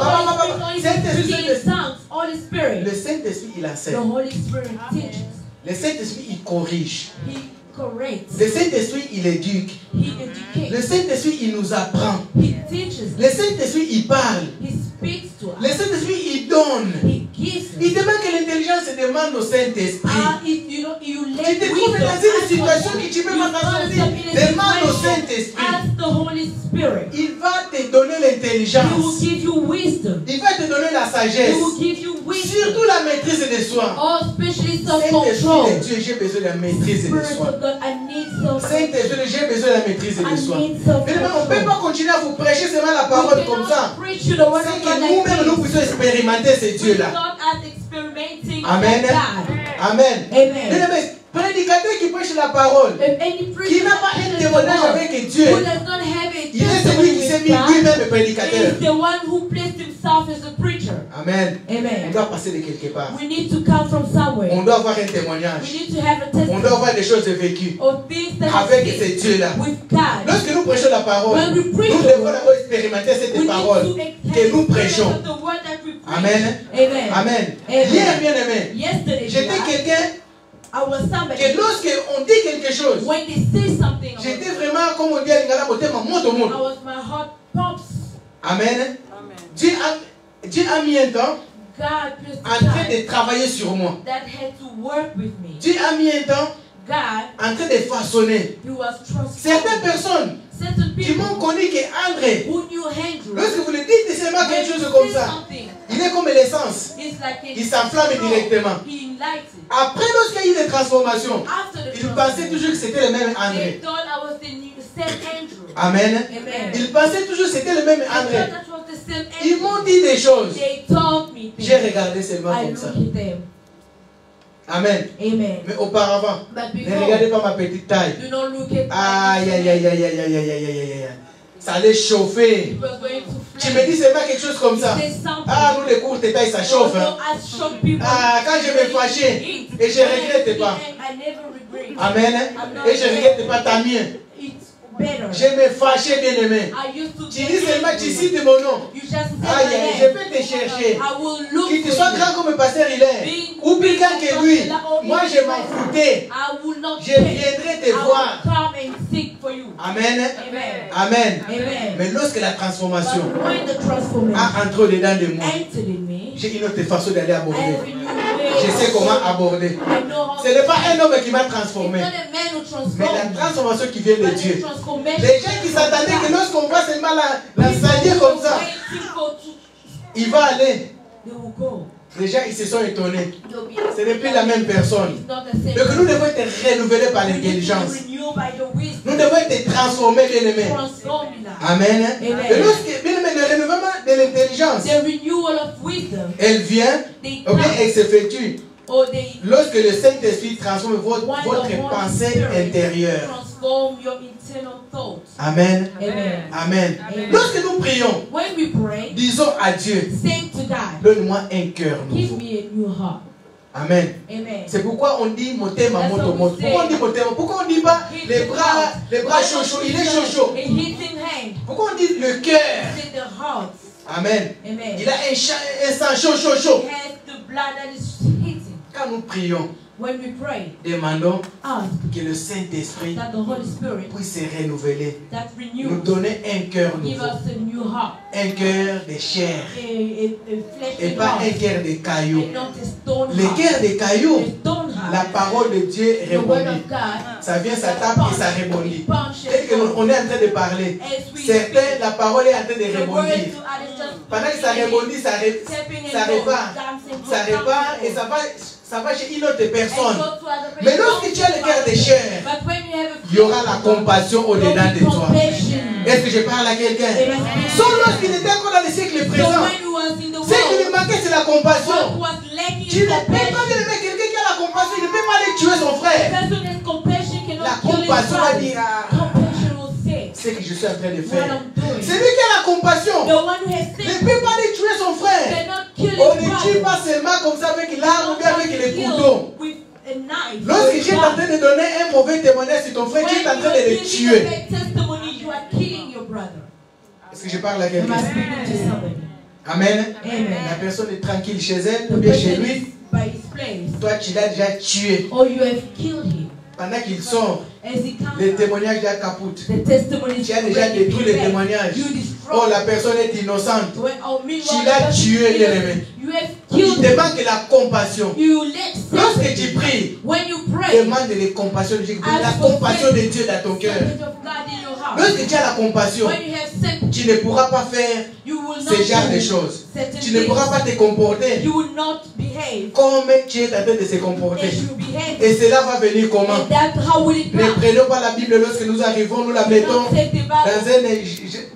Holy Spirit Saint-Esprit, only to speak in tongues. Holy Spirit. le Saint-Esprit, il The enseigne. Holy Spirit teaches. Le Saint-Esprit, il corrige. He corrects. Le Saint-Esprit, il éduque. He Le educates. Saint-Esprit, il nous apprend. He teaches. Le Saint-Esprit, il parle. He speaks to Le us. Saint-Esprit, il donne. He gives Il us. demande que l'intelligence se demande au Saint-Esprit. If you Tu let te trouves wisdom, dans une ask situation for- que tu peux you pas t'en find sortir. yourself in a Demande au situation, Saint-Esprit. ask the Holy Spirit. Il va te donner He will l'intelligence. give you wisdom. Il va te donner la He sagesse. will give you wisdom. Surtout la maîtrise de soi. Oh, especially Saint-Esprit self-control. de Dieu, j'ai besoin de la maîtrise de Spirit soi. of God, I need self-control. Saint-Esprit, j'ai besoin de la maîtrise de I soi. need Mais on ne peut self-control. pas continuer à vous prêcher seulement la We parole comme ça. cannot preach you the word C'est of que God like nous-mêmes, nous this. puissions expérimenter ce Dieu-là. Without us experimenting Amen. with God. Amen. Amen. Mais prédicateur qui prêche la parole, If any qui preacher n'a pas un témoignage avec Dieu, who does not have a il est celui qui s'est mis testimony with lui-même God, prédicateur. is the one who placed himself as a preacher. Amen. On Amen. doit passer de quelque part. We need to come from somewhere. On doit avoir un We témoignage. need to have a On doit testimony avoir des choses vécues of things that avec we ce see Dieu-là. with God. Lorsque nous prêchons la parole, When we preach nous the devons word, d'abord expérimenter we cette need parole to que nous prêchons. the word that we preach. Amen. Amen. Amen. Amen. Hier, bien aimé, Yesterday, j'étais quelqu'un I was somebody. que lorsque on dit quelque chose, When they say something, j'étais vraiment, comme on dit à Lingala, monte au monde. my heart pumps. Amen. Amen. Dieu a mis un temps God placed en train time de travailler sur moi. that had to work with me. Dieu a mis un temps God, en train de façonner. He was Certaines transforming. personnes Certain qui m'ont people connu que André, who knew Andrew, lorsque vous le dites seulement when quelque you chose comme say ça, something, il est comme l'essence. it's like Il s'enflamme directement. He ignites it. Après, lorsqu'il y a eu des transformations, After the il pensait toujours que c'était le même they André. thought I was the new same Andrew. Amen. Amen. Il pensait toujours que c'était le même I thought André. that was the same Ils Andrew. m'ont dit des choses. They told me J'ai things. regardé seulement I comme look ça. at them. Amen. Amen. Mais auparavant, But ne before, regardez pas ma petite taille. do not look at Aïe, aïe, aïe, aïe, aïe, aïe, aïe, aïe, aïe, aïe. Ça allait chauffer. It was going to Tu me flame. dis seulement quelque chose comme ça. Say something. Ah, nous les courtes tailles, ça chauffe. Hein. I shock people. Ah, quand je me fâchais, et je regrette pas. I never regret. Amen. Et je regrette pas ta mienne. It's better. Je me fâchais, bien aimé. I used to Tu get dis seulement, angry. tu cites mon nom. You just say Aïe, my aïe, name. je vais te chercher. I will look Qu'il te for soit you. grand comme le pasteur il est, ou plus grand que lui, moi je m'en foutais. I will not Je pay. viendrai te I will voir. come and seek for you. Amen. Amen. Amen. Amen. Mais lorsque la transformation But when the transformation a entré dedans de moi, entered in me, j'ai une autre façon d'aller I have aborder. a new way. Je sais comment aborder. I know how Ce n'est pas to- un homme qui m'a It's transformé, not a man who mais la transforms. transformation qui vient de But Dieu. the transformation Les gens qui s'attendaient que lorsqu'on voit seulement la salir comme ça, waiting for to- il va aller. they will go. Les gens ils se sont étonnés. They'll be- Ce n'est plus la même personne. It's not the same. Donc nous devons être renouvelés par We need to be l'intelligence. renewed by the wisdom. Nous devons être transformés, bien aimés. Transformed in us. Amen. Amen. Et lorsque, bien aimé, le renouvellement de l'intelligence, The renewal of wisdom. elle vient, They ou bien come. elle s'effectue Or they lorsque le Saint-Esprit transforme when the votre Holy pensée Spirit intérieure. transform your internal thoughts. Amen. Amen. Amen. Amen. Lorsque nous prions, When we pray, disons à Dieu, say to God, donne-moi un cœur give nouveau. me a new heart. Amen. Amen. C'est pourquoi on dit motema That's moto what we moto. say. Pourquoi on dit motema? Pourquoi on dit pas les bras chauds chauds? Il est chaud chaud. A hitting hand. Pourquoi on dit le cœur? Say the heart. Amen. Amen. Il a un sang chaud chaud chaud. It has the blood that is hitting. Quand nous prions, When we pray, demandons ask que le Saint-Esprit that the Holy Spirit puisse se renouveler, that nous renews, donner un cœur give nouveau, us a new heart, un cœur de chair a et fleshly pas heart, un cœur de cailloux. and not a stone Le heart. cœur de cailloux, A stone heart. la parole de Dieu The word rebondit. of God. Ça vient, ça tape et ça rebondit. Punch Dès qu'on est en train de parler, as we certains, speak. la parole est en train de The word rebondir. to others just Pendant que ça rebondit, ça repart. Ça repart et ça va chez une autre personne. Mais lorsque tu as le cœur de chair, il y aura la compassion au-dedans de toi. Est-ce que je parle à quelqu'un? Sauf lorsqu'il était encore dans le siècle présent, c'est qu'il la compassion. What was lacking Tu ne is peux pas compassion. aimer quelqu'un qui a la compassion, il ne peut pas aller tuer son The frère. person has compassion La cannot kill his compassion va brother. dire, ah, Compassion will say, c'est ce que je suis en train de what faire. I'm doing. C'est lui qui a la compassion. The one who has Ne sinned peut pas aller tuer son frère. cannot kill On his ne tue brother. pas seulement comme ça avec l'arme ou bien avec les Kill couteaux. with a knife. Lorsque with tu es en gun. train de donner un mauvais témoignage sur ton frère, tu es en train de le When you tuer. give a bad testimony, you are killing your brother. Est-ce que je parle à Am I quelqu'un? speaking to somebody? Amen. Amen. La personne est tranquille chez elle ou The bien chez person lui. is by his place, Toi, tu l'as déjà tué. or you have killed him. Pendant qu'il sort, As he comes les out, témoignages déjà capotent. the testimony is Tu as déjà already détruit les been bad. témoignages. You Oh, destroy. la personne est innocente. Meanwhile, Tu l'as the person tué, is bien-aimé. innocent. You have Il killed te him. manque la compassion. You lack Lorsque sympathy. tu pries, When you pray, demande la compassion de Dieu. La ask for compassion de Dieu dans ton cœur. sympathy of God in your heart. Lorsque tu as la compassion, When you have sympathy, tu ne pourras pas faire you will ce not genre de do choses. certain Tu ne pourras things. pas te comporter You will not behave comme tu es en train de se comporter. as you behave. Et cela va venir comment? And that's how will it Ne come. prenons pas la Bible lorsque nous arrivons, nous la mettons Don't take the Bible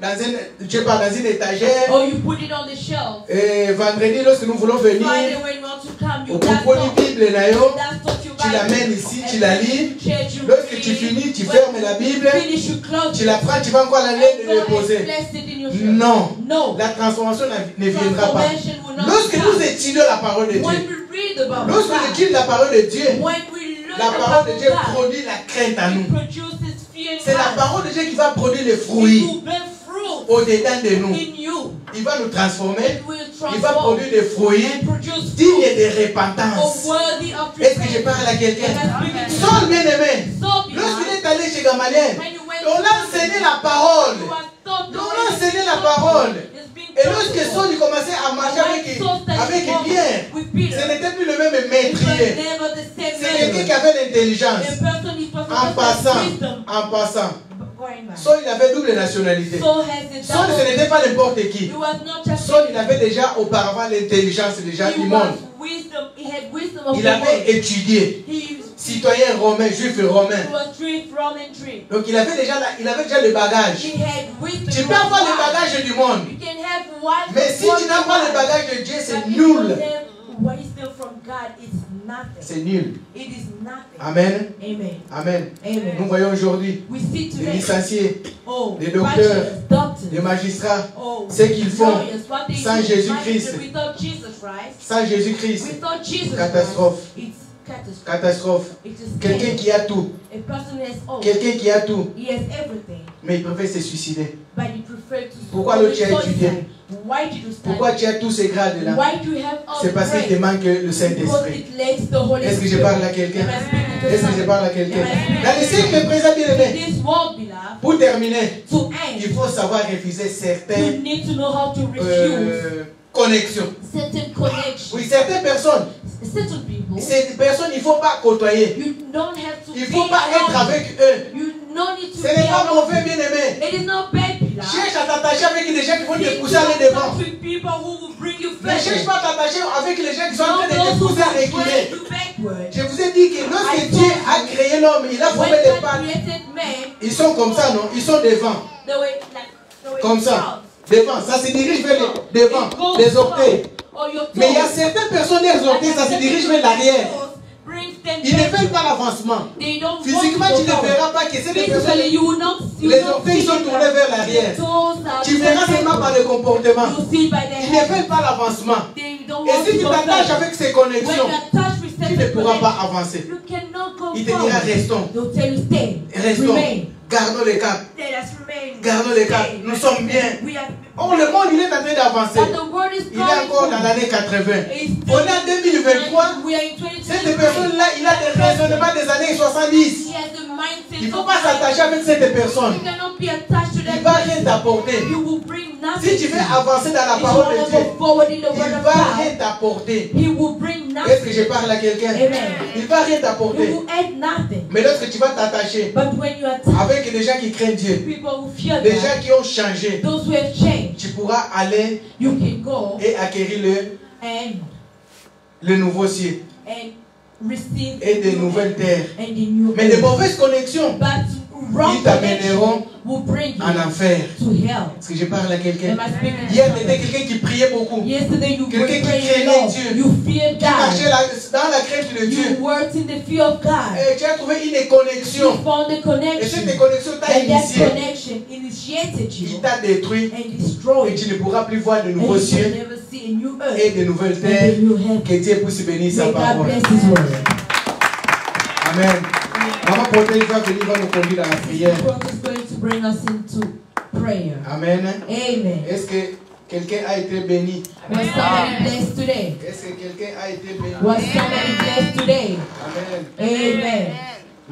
dans une étagère. or you put it on the shelf. Et vendredi, lorsque nous voulons venir, Friday when you want to come, you au dust propos off. du Bible, nayo, Dust off your tu Bible. l'amènes ici, tu la lis. Church, you Lorsque read. tu finis, tu When fermes la Bible, you finish, you close tu it. la prends, tu vas encore la And laisser go et and déposer. place it in your shelf. Non, No. la transformation ne viendra pas. Transformation will not Lorsque come. nous étudions la parole de When Dieu, we read about lorsque God, nous étudions la parole de Dieu, when we learn la about parole de Dieu God, produit la crainte en it nous. produces fear in C'est la us. parole de Dieu qui va produire les It fruits will bear fruit au-dedans de nous. in you. Il va nous transformer, It will il va transform produire des fruits and produce dignes fruit de or repentance. worthy of Est-ce que je repentance. parle à quelqu'un? Am I speaking to Saul, bien aimé, So lorsqu'il beloved, est allé chez Gamaliel, when you went on l'a enseigné la parole. you are taught the On way l'a it's enseigné la taught. parole. It's being Et taught lorsque to us. Saul il commençait à marcher avec Pierre, with ce Peter, n'était plus le même it was maîtrier. never the same C'est quelqu'un method. qui avait l'intelligence. A person is supposed En to have passant, wisdom. en passant. Going back. Saul, il avait double nationalité. Saul has the Saul, ce double. n'était pas n'importe qui. He was not just Saul, il avait déjà auparavant l'intelligence déjà he du was monde. wisdom. He had wisdom of Il the avait world. étudié. He Citoyen romain, juif et romain. was tree from and tree. Donc il avait déjà le bagage. He had wisdom. Tu peux avoir le bagage du monde. You can have wisdom. Mais si tu n'as pas le bagage de Dieu, c'est nul. Wisdom from God is nothing. C'est nul. It is nothing. Amen. Amen. Amen. Amen. Nous voyons aujourd'hui We see des today. licenciés, Oh, des docteurs, righteous doctors. des magistrats, Oh, ce qu'ils font lawyers, what they sans do. Jésus-Christ. Without Jesus Christ. sans Jésus-Christ. Without Jesus Catastrophe. Christ. It's catastrophe. Catastrophe. It is Quelqu'un qui a tout. a person who has all. Quelqu'un qui a tout. He has everything. Mais il préfère se suicider. But he prefers to Pourquoi l'autre tu as étudié? Why did you study? Pourquoi tu as tous ces grades-là? Why do you have all C'est parce qu'il te grades? manque le Because Saint-Esprit. it lacks the Holy Est-ce que je Spirit. parle à quelqu'un? Am I speaking to Est-ce que je somebody? parle à quelqu'un? Am I speaking Dans les siècles présents, bien aimés, In this world, beloved, pour terminer, to il end, faut savoir refuser you certaines need to know how to refuse connexions. certain connections. Oui, certaines personnes, Certain people, ces personnes, il ne faut pas côtoyer. you don't have to Il ne be faut pas être around. avec eux. You don't need to Ce be n'est pas around. mauvais, bien aimé. It is not bad, beloved. Cherche à t'attacher avec des gens qui vont te Be pousser à aller devant. touch with people who will bring you Ne cherche forward. pas à t'attacher avec les gens qui sont en train Not de those te who pousser à will reculer. drag you backward. Je vous ai dit que lorsque Dieu a créé l'homme, il a When formé les God pattes. created man, Ils sont comme ça, non? Ils sont devant. the way, like, the way Comme it ça. sounds. Devant. Ça se dirige vers les devant. It goes Les orteils. or your Mais il y a toes. certaines personnes, leurs orteils, ça se dirige vers l'arrière. Brings them Ils ne back. veulent pas l'avancement. They don't Physiquement, want tu to ne go verras forward. pas que ces Physically, personnes, you will not see. les orteils sont tournés vers l'arrière. Tu verras seulement par le comportement. You see by the Ils ne head. veulent pas l'avancement. They don't Et want si to tu go t'attaches forward. avec ces When connexions, you attach with tu ne certain pourras pas connections, avancer. you cannot go Il te dira forward. restons. They'll tell you stay. Restons. Remain. Gardons le cap. Let us remain. Gardons le cap. Stay. Nous sommes bien. We are, Oh, le monde, il est en train d'avancer. but the word is Il est encore dans going l'année 80. It's On est en 2023. We are in 2023. Cette personne-là, il a des raisonnements des années 70. He has the mindset Il ne faut of pas life. s'attacher avec cette personne. You cannot be attached to Il that ne va person. rien t'apporter. You will bring nothing. Si tu veux avancer dans la If you parole want de to Dieu, go forward in the il word ne of va God, rien t'apporter. he will bring Est-ce que nothing. je parle à quelqu'un? Amen. Il ne va rien He t'apporter. will add nothing. Mais lorsque tu vas t'attacher But when you attach avec des gens qui craignent Dieu, people who fear des God, gens qui ont changé, those who have changed, tu pourras aller you can go et acquérir and le nouveau ciel receive et de nouvelles terres. and the new Mais de earth. mauvaises connexions, But ils t'amèneront will bring you en enfer. to hell. Est-ce que je parle à quelqu'un? Am I speaking to Hier, someone? tu étais quelqu'un qui priait beaucoup. Yesterday you were Quelqu'un qui praying craignait a lot. Dieu. You feared Tu marchais God. dans la crainte de Dieu. You worked in the fear of God. Et tu as trouvé une You connexion. found a Et connection. cette connexion t'a And that initié. connection initiated Il you t'a détruit. and Et destroyed tu you. ne pourras plus voir de And nouveaux you shall cieux never see a new et earth de nouvelles and terres. a new heaven. Que Dieu puisse bénir sa May God parole. bless His word. Amen. Maman Protège va venir, va nous conduire dans la prière. God is going to bring us into prayer. Amen. Amen. Est-ce que quelqu'un a été béni? Was somebody blessed today? Est-ce que quelqu'un a été béni? Was somebody blessed today? Amen. Amen.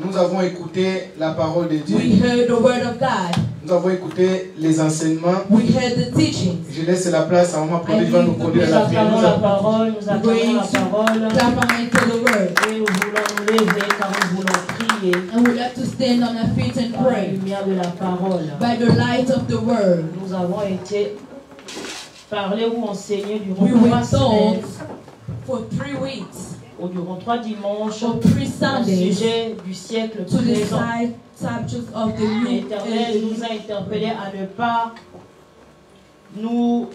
Nous avons écouté la parole de Dieu. We heard the word of God. Nous avons écouté les enseignements. We heard the teachings. Je laisse la place à Maman Protège va nous conduire Nous dans la prière. acclamons Nous la avons- parole, nous acclamons la parole. Clap our hands to the word. Et nous voulons nous lever car nous voulons prier And we have to stand on our feet and par la pray lumière de la parole. by the light of the word. Nous avons été parlé ou enseigné We durant were 3 semaines told for 3 weeks, ou durant 3 dimanches for 3 au Sundays, sujet du siècle to présent. decide subjects of the new L'Éternel nous a interpellés à ne pas nous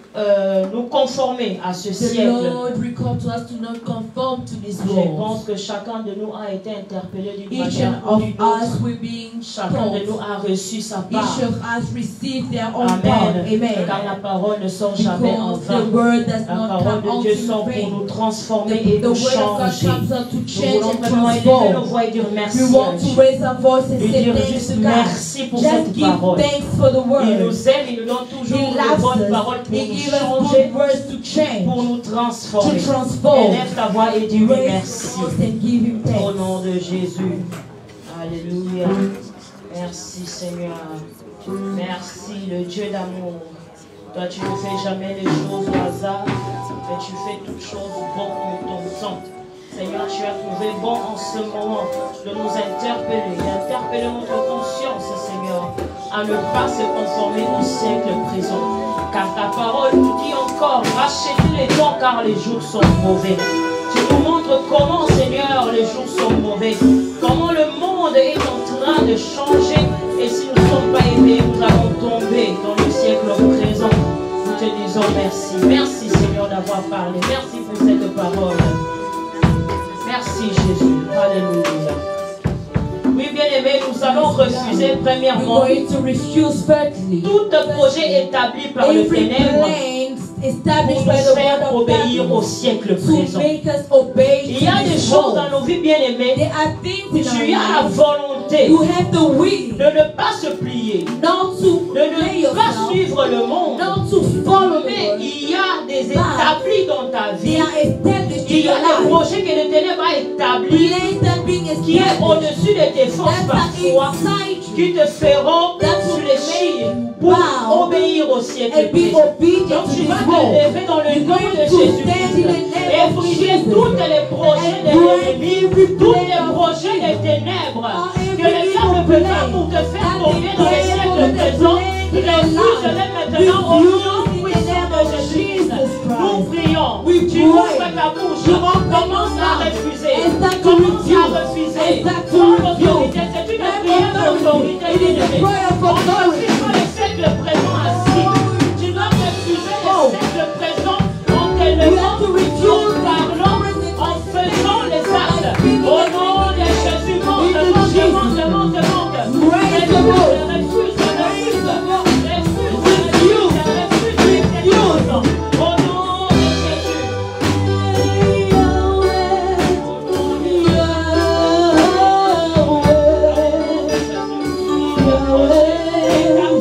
conformer à ce The siècle. Lord recalled to us to not conform to this Je world. pense que chacun de nous a été interpellé d'une Each manière and ou of d'une autre. us were being Chacun de nous taught. a reçu sa part. Each of us received their own part. Amen. Amen. Car la parole ne sort jamais en Because vain. the word does La not parole come de out Dieu in sort pour vain. nous transformer The et nous word of God changer. comes out to Nous change voulons and vraiment élever nos transform. voix et dire merci We à want to Dieu. raise our voice and Et say dire thanks juste to God. merci pour Just cette give parole. thanks for the Il word. nous aime, il nous donne toujours He les loves bonnes us. paroles pour He nous gives us changer, good words to change, pour nous transformer. to transform. Élève ta voix et dis oui, Raise merci. your voice and give Him Au thanks. nom de Jésus. Alléluia. Merci Seigneur. Merci le Dieu d'amour. Toi tu ne fais jamais les choses au hasard, mais tu fais toutes choses bon en ton temps. Seigneur, tu as trouvé bon en ce moment de nous interpeller, d'interpeller notre conscience, Seigneur, à ne pas se conformer au siècle présent. Car ta parole nous dit encore, rachetez les temps car les jours sont mauvais. Tu nous montres comment, Seigneur, les jours sont mauvais. Comment le monde est en train de changer. Et si nous ne sommes pas aimés, nous allons tomber dans le siècle présent. Nous te disons merci. Merci, Seigneur, d'avoir parlé. Merci pour cette parole. Merci, Jésus. Alléluia. Oui, bien-aimés, nous allons refuser We're premièrement going to refuse thirdly tout projet établi par le every ténèbre plan pour established nous by the faire word of obéir au God siècle to présent. make us obey Il y a to des His choses dans word. nos vies, bien-aimées, There are things in tu as la our lives. volonté You have the will de ne pas se plier, not to de play ne pas yourself, suivre le monde. not to follow the Mais world. il y a des établis dans ta They vie. are established Il in y a your des life. projets que le ténèbre a établis Plans that being qui est established au-dessus de tes forces that are parfois, inside qui you te feront that will fléchir make you pour bow obéir au siècle and be présent. obedient Donc to tu His vas te word. lever dans le You're nom going de to Jésus stand in the Christ name et of briser Jesus tous les projets and de break l'ennemi, every tous les plan of projets des ténèbres every que les diable evil peut plan faire pour te faire that tomber they dans les plan siècles for the présents. plan in your Refuse-les life. maintenant au nom Refuse in the puissant name de of Jésus Christ. Jesus Christ. Nous prions. We Tu pray. ouvres ta bouche. You open Commence your à mouth. refuser. And start to Commence à refuse. refuser. And start to Prends refuse. l'autorité. C'est une Have prière authority. d'autorité. It is a bien-aimé. prayer of On authority. refuse pas les siècles présents assis. Tu dois refuser les siècles présents en You have t'élevant, to en refuse parlant, en faisant les actes. Au nom de Jésus, monte, monte, monte, monte, monte. Raise the voice. Refuse, Raise the voice. au nom de Jésus. Yahweh,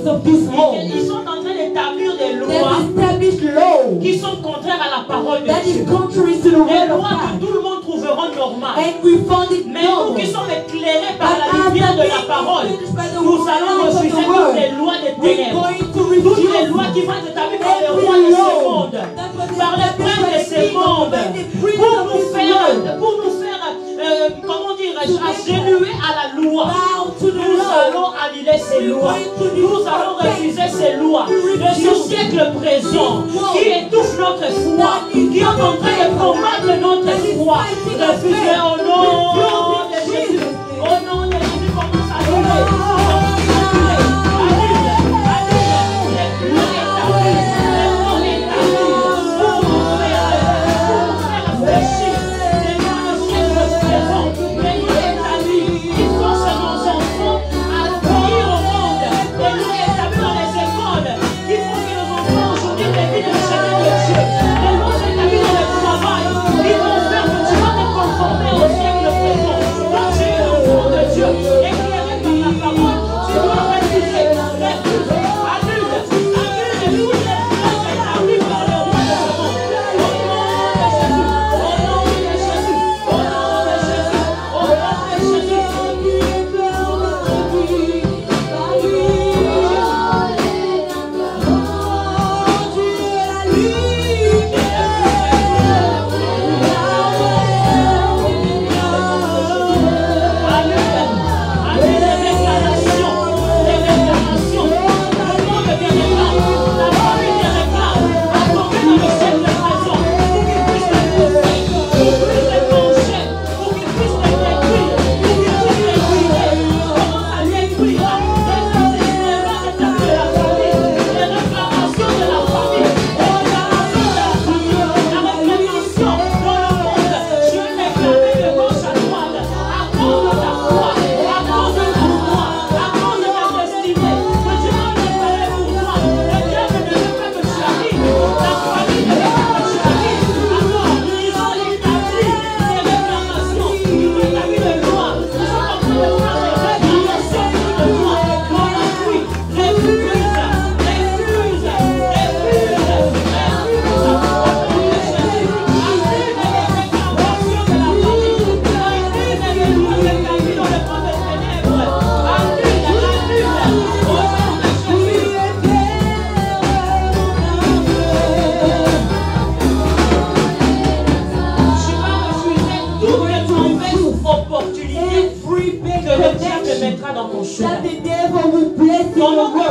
gates of this home. Ils sont en train d'établir des They lois establish law qui sont contraires à la parole de that is Dieu. contrary to the Des word of lois que God. tout le monde trouveront normales. And we found it Mais nous normal. qui sommes éclairés par But la after lumière de la being parole, influenced by the nous allons words of refuser the toutes word, les lois des we're ténèbres. going to Toutes les refuse lois qui vont être établies par les rois every de ce law monde, that was par les established princes by de the ce king of monde, the prince pour of nous this faire, world. comment dire, agenouer à la loi. Bow to the Nous law. allons annuler ces We're lois. going to Nous allons refuser ces lois de ce siècle présent qui étouffent notre foi, qui est en train de combattre notre foi. Refusez au nom de Jésus. Au nom de Jésus, commence à annuler.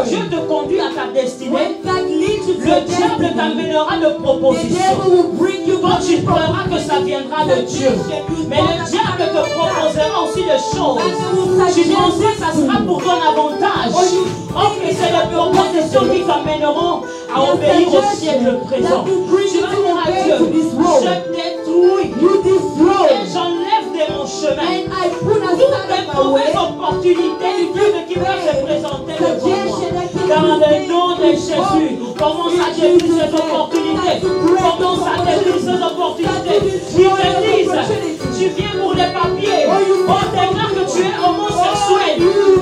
Dieu te conduit à ta destinée, le diable t'amènera de propositions. Quand tu croiras que ça viendra de Dieu, mais le diable te proposera aussi des choses. Tu penses que ça sera pour ton avantage. Or que c'est les propositions qui t'amèneront à obéir au siècle présent. Tu vas dire à Dieu, je détruis et j'enlève de mon chemin toutes les mauvaises opportunités du diable qui peuvent se présenter devant moi. Dans le nom de Jésus, commence à détruire ces opportunités. Commence à détruire ces opportunités. Ils te disent, tu viens pour les papiers. On déclare que tu es homosexuel.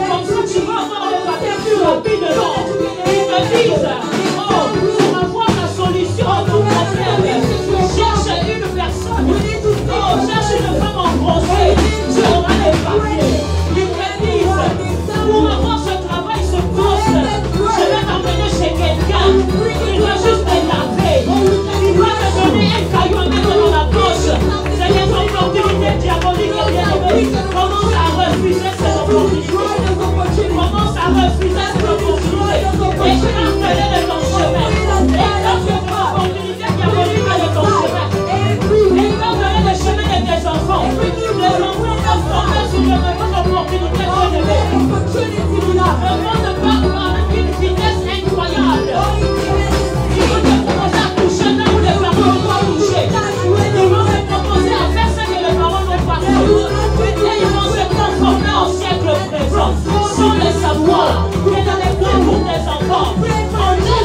Comme ça, tu vas avoir les papiers plus rapidement. Ils te disent, oh, pour avoir la solution à tout problème, cherche une personne. Oh, cherche une femme en procès. Tu auras les papiers. Ils te disent, pour avoir ce travail, ce poste, je vais t'emmener chez quelqu'un. Il va juste te laver. Il va te donner un caillou à mettre dans la poche. C'est des opportunités diaboliques et bien-aimées. Commence à refuser ces opportunités. Commence à refuser ces opportunités. Écarte-les de ton chemin. Écarte les opportunités diaboliques de ton chemin. Écarte-les le chemin de tes enfants. Les enfants doivent tomber sur de mauvaises opportunités bien-aimées. Le monde parle avec une vitesse incroyable. Ils vont te proposer à toucher là où les parents n'ont pas touché. Ils vont te proposer à faire ce que les parents n'ont pas fait. Et ils vont se conformer au siècle présent sans le savoir. Et dans les plans pour tes enfants, en Dieu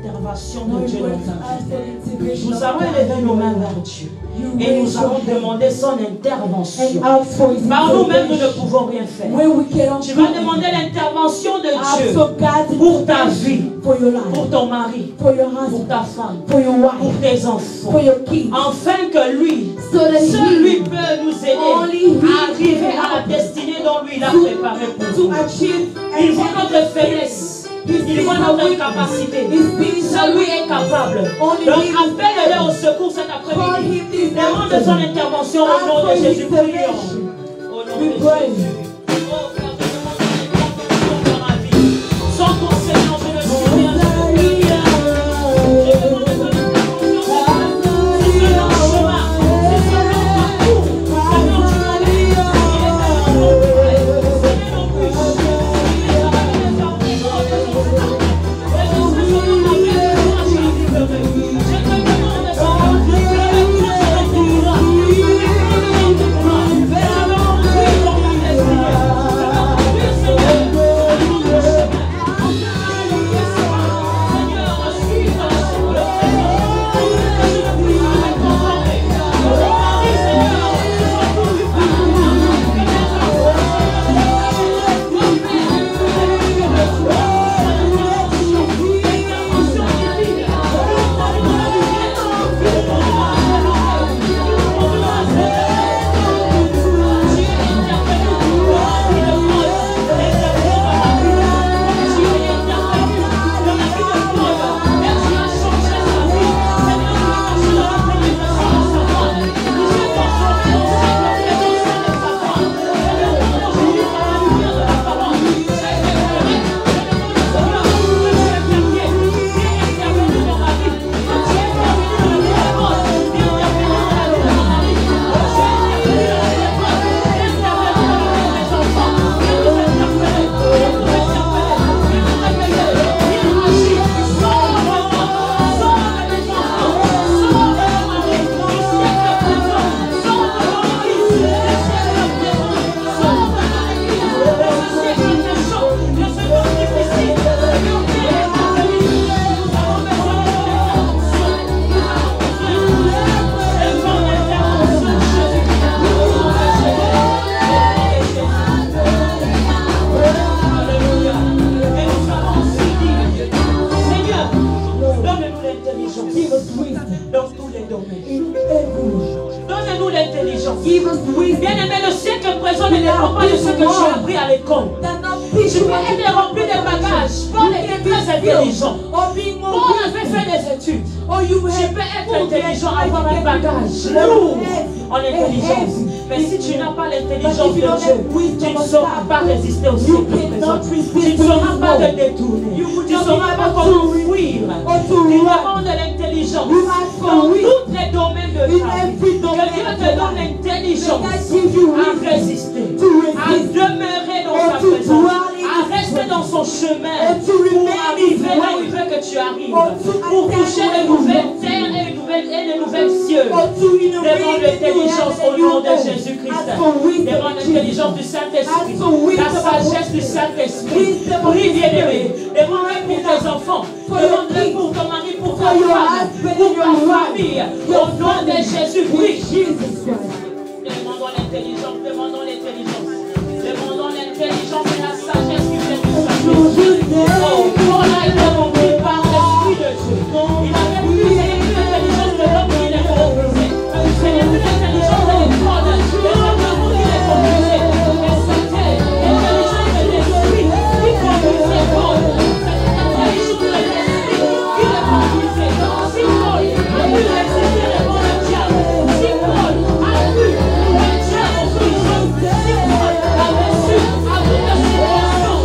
l'intervention de Dieu dans ta vie. Nous allons élever nos mains vers Dieu. Et nous allons demander son intervention. Par nous-mêmes, nous ne pouvons rien faire. Tu vas demander l'intervention de Dieu pour ta vie, pour ton mari, pour ta femme, pour tes enfants. Afin que lui, seul lui peut nous aider à arriver à la destinée dont lui il a préparé pour nous. Il voit notre faiblesse. Il voit notre incapacité. Seul lui est capable. Donc appelle-le au secours cet après-midi. Demande son intervention au nom de Jésus. Prions. Au nom de Jésus. Oh Père, demande ton intervention dans ma vie. Sans ton Seigneur, je ne suis rien. Je demande ton intervention. C'est ce long chemin. C'est ce long parcours. Seigneur, tu m'as dit. Bien-aimé, le siècle présent ne dépend pas de ce que tu as appris à l'école. Tu peux être rempli de bagages. Paul était très intelligent. Paul avait fait des études. Tu peux être intelligent, avoir un bagage lourd en intelligence. Mais si tu n'as pas l'intelligence de Dieu, tu ne sauras pas résister au siècle présent. Tu ne sauras pas te détourner. Tu ne sauras pas comment fuir. Tu demandes l'intelligence dans tous les domaines de ta vie. Que Dieu te donne l'intelligence à résister, à demeurer dans sa présence, à rester dans son chemin pour arriver là où il veut que tu arrives, pour toucher de nouvelles terres et de nouvelles cieux. Demande l'intelligence au nom de Jésus-Christ. Demande l'intelligence du Saint-Esprit, la sagesse du Saint-Esprit. Prie, bien-aimé. Demande-le pour tes enfants. Demande-le pour ton mari, pour ta femme, pour ta famille. Au nom de Jésus-Christ. Demandons l'intelligence, demandons l'intelligence. Demandons l'intelligence et la sagesse qui vient du Saint-Esprit. Oh, Paul a été rempli par l'Esprit de Dieu. Il avait plus l'intelligence de l'homme qui est corrompu. Ce n'est plus l'intelligence de l'école, de l'homme qui est corrompu. Mais c'était l'intelligence de l'Esprit qui conduisait Paul. C'était l'intelligence de l'Esprit qui le conduisait. Si Paul a pu résister devant le diable, si Paul a pu vaincre en prison, si Paul avait su, avec la situation,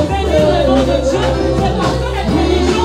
bénir le nom de Dieu, c'est parce que l'intelligence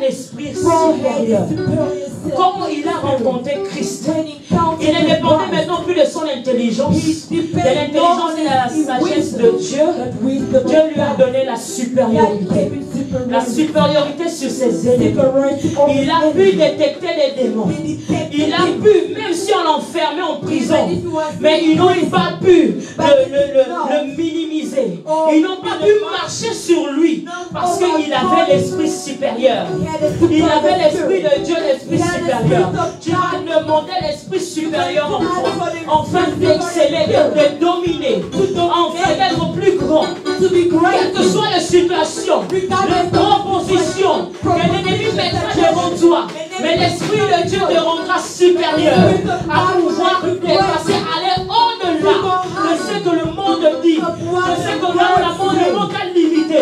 l'esprit supérieur. Quand il a rencontré Christ, il ne dépendait maintenant plus de son intelligence, de l'intelligence et de la sagesse de Dieu. Dieu lui a donné la supériorité. La supériorité sur ses ennemis. Il a pu détecter les démons. Il a pu, même si on l'enfermait en prison, mais ils n'ont pas pu le minimiser. Ils n'ont pas pu marcher sur lui parce qu'il avait l'esprit supérieur. Il avait l'esprit de Dieu, l'esprit supérieur. Tu vas demander l'esprit supérieur en toi, enfin d'exceller, de dominer, enfin d'être plus grand. Quelle que soit la situation, la proposition que l'ennemi mettra devant toi, mais l'esprit de Dieu te rendra supérieur à pouvoir dépasser, aller au-delà de ce que le monde dit, de ce que le monde a limité.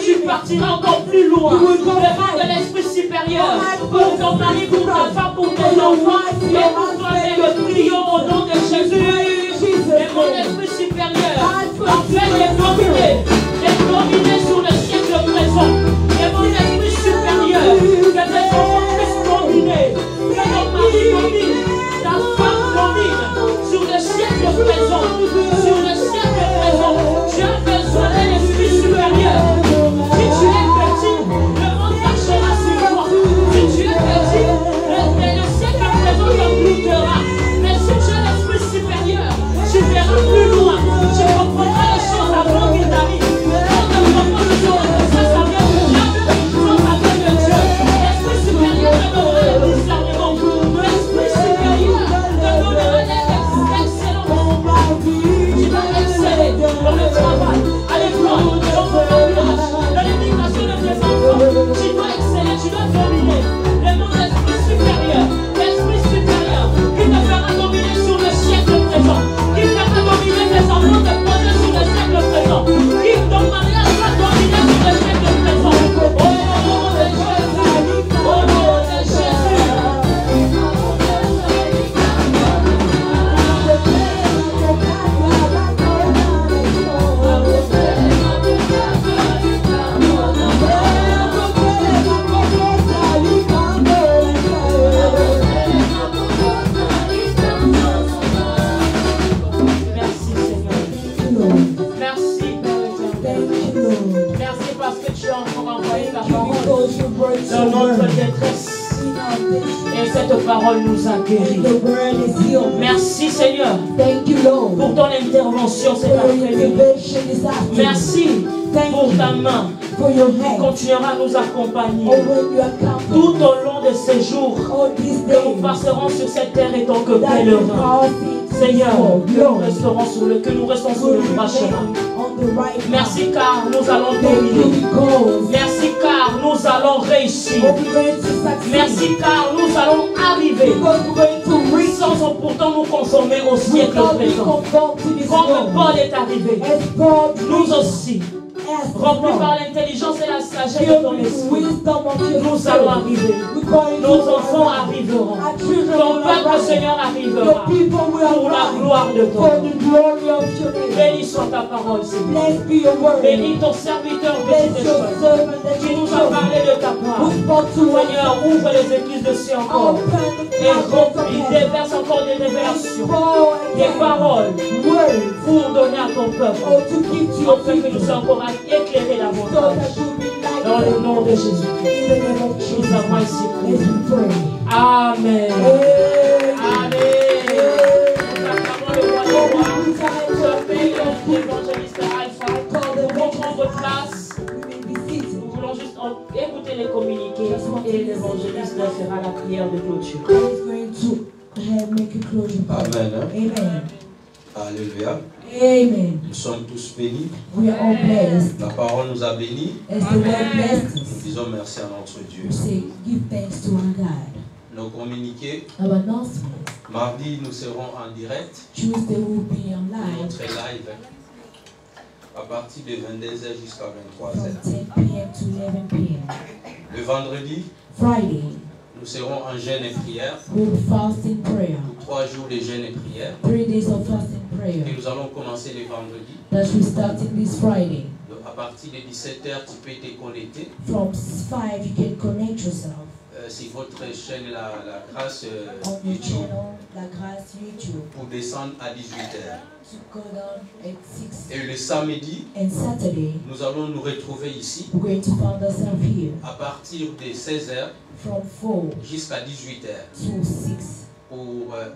Tu partiras encore plus loin devant de l'esprit supérieur pour ton mari, pour ta femme, pour tes enfants et pour toi-même. Prions au nom de Jésus. Et mon esprit supérieur, afin de dominer sur le siècle présent. Et mon esprit supérieur, que tes enfants puissent dominer, que ton mari domine, ta femme domine sur le siècle présent. Sur le siècle présent, tu as besoin d'un esprit supérieur. Si tu es petit, le monde marchera sur toi. Si tu es petit, le siècle présent t'occupera. Mais si tu as l'esprit supérieur, tu verras plus loin. Tu comprendras les choses avant qu'il t'arrive. On te propose des choses. Ça vient de Dieu. Ça vient de Dieu. L'esprit supérieur te donnera le discernement. L'esprit supérieur te donnera l'excellence. Tu vas exceller dans le travail, à l'école, dans le village, dans l'éducation de tes enfants. Tu dois exceller, tu dois dominer. Le nom de l'esprit supérieur qui te fera dominer sur le siècle présent, qui te fera dominer tes enfants, te poser sur le siècle présent, qui ton mariage va dominer sur le siècle présent. Au nom de Jésus, au nom de Jésus. Dans notre détresse. Et cette parole nous a guéris. Merci Seigneur pour ton intervention cet après-midi. Merci pour ta main qui continuera à nous accompagner tout au long de ces jours que nous passerons sur cette terre et tant que pèlerins. Seigneur, que nous restons sur le droit chemin. Merci car nous allons dominer. Merci car nous allons réussir. Merci car nous allons arriver sans pourtant nous conformer au siècle présent. Comme Paul est arrivé, nous aussi, remplis par l'intelligence et la sagesse de ton esprit, nous allons arriver. Nos enfants arriveront. Ton peuple, Seigneur, arrivera pour la gloire de ton nom. Béni soit ta parole, Seigneur. Bénis ton serviteur, petit espoir, qui nous a parlé de ta part. Seigneur, ouvre les églises de ciel encore et remplis, déverse encore des révélations, des paroles pour donner à ton peuple, afin que nous soyons encore éclairer davantage. Dans le nom de Jésus-Christ, nous avons ainsi prié. Amen. Amen. Nous acclamons le roi des rois. Je prie l'évangéliste Alpha. Nous prenons votre place. Nous voulons juste écouter les communiqués et l'évangéliste fera la prière de clôture. Amen. Amen. Alléluia. Amen. Nous sommes tous bénis. We are all blessed. La parole nous a bénis. As the word blessed us, Nous disons merci à notre Dieu. we say give thanks to our God. Nos communiqués. Our announcement. Mardi, nous serons en direct. Tuesday will be on live Notre live à partir de 22h jusqu'à 23h. from 10 p.m. to 11 p.m. Le vendredi, Friday, nous serons en jeûne et prière. we'll fast in prayer. 3 jours de jeûne et prière. 3 days of fasting Et prayer. nous allons commencer le vendredi That we starting this Friday. de à partir de 17h, tu peux te connecter. From 5, you can connect yourself C'est votre chaîne La Grâce on your YouTube channel, La Grâce YouTube, pour descendre à 18h. to go down at 6. Et le samedi, And Saturday, nous allons nous retrouver ici we're going to find ourselves here à partir de 16h from 4 jusqu'à 18h to 6 pour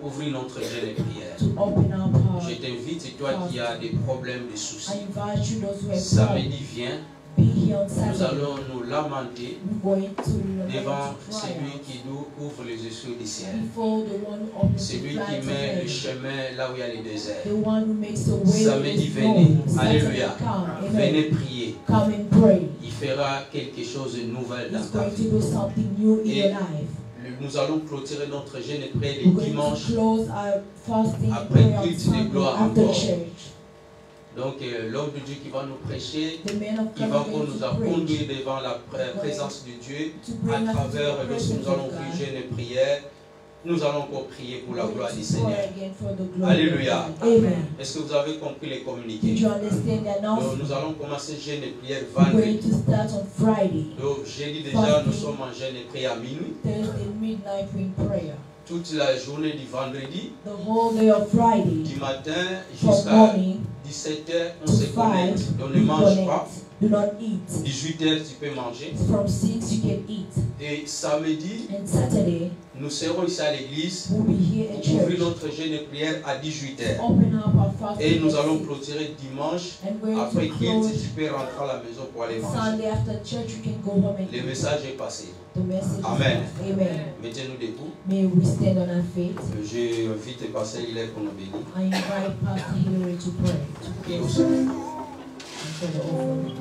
ouvrir notre jeûne et prière. to open our heart. Je t'invite, et toi qui as des problèmes, des I soucis, invite you, those who have samedi viens, be here on nous Saturday. allons nous lamenter We're going to devant lament to celui cry qui nous ouvre les yeux du ciel. before the one who opens the Celui flight qui of met le heaven. chemin là où il y a les déserts. The one who makes the way Samedi, is venez. known. Saturday, Alléluia. come. Venez Amen. prier. Come and pray. Il fera quelque chose de nouvel dans He's ta going to vie. do something new in Et your life. nous allons clôturer notre jeûne et prière We're les going to dimanches. close our fasting and Après prayer on culte de Sunday gloire after encore. church. Donc l'homme de Dieu qui va nous prêcher, The man of qui God va is encore going nous to preach, conduire devant la présence de Dieu to à bring us to travers the lorsque presence nous allons of ouvrir God. jeûne et prière. Nous allons encore prier pour la We're gloire going du to pray Seigneur. again for the glory of Alléluia. God. Amen. Est-ce que vous avez compris les Did communiqués? you understand the Donc, announcement? nous allons commencer jeûne et prière We're going vendredi. to start on Friday, Donc jeudi déjà, nous sommes en jeûne et prière à minuit. Thursday midnight in prayer. Toute la journée du vendredi, The whole day of Friday, du matin from jusqu'à morning 17h, on to se 5, connecte. On ne we mange pas. connect. Do not eat. 18h, tu peux manger. From 6 you can eat. Et samedi, And Saturday, nous serons ici à l'église we'll be here at pour ouvrir church. notre jeûne et prière à 18h. Open up our fasting Et nous at allons 6. clôturer dimanche. And we're going Après to culte, close tu peux rentrer à la maison pour aller manger. Sunday after church. You can go home and Le eat. message est passé. The message Amen. is passed. Amen. Mettez-nous debout. May we stand on our feet. Je invite Pasteur Hilaire pour nous bénir. I invite Pastor Hillary to pray. To Et pray au Seigneur. for the offering.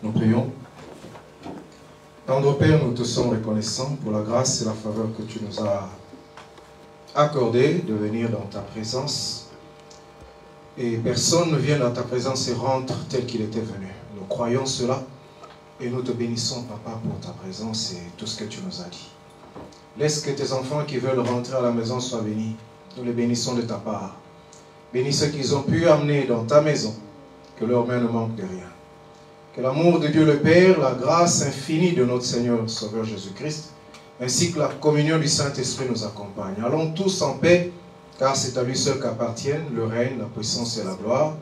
Nous prions. Tendre Père, nous te sommes reconnaissants pour la grâce et la faveur que tu nous as accordée de venir dans ta présence. Et personne ne vient dans ta présence et rentre tel qu'il était venu. Nous croyons cela et nous te bénissons, Papa, pour ta présence et tout ce que tu nous as dit. Laisse que tes enfants qui veulent rentrer à la maison soient bénis. Nous les bénissons de ta part. Bénis ceux qu'ils ont pu amener dans ta maison, que leurs mains ne manquent de rien. Que l'amour de Dieu le Père, la grâce infinie de notre Seigneur Sauveur Jésus-Christ, ainsi que la communion du Saint-Esprit nous accompagnent. Allons tous en paix, car c'est à lui seul qu'appartiennent le règne, la puissance et la gloire,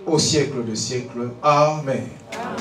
au siècle des siècles. Amen.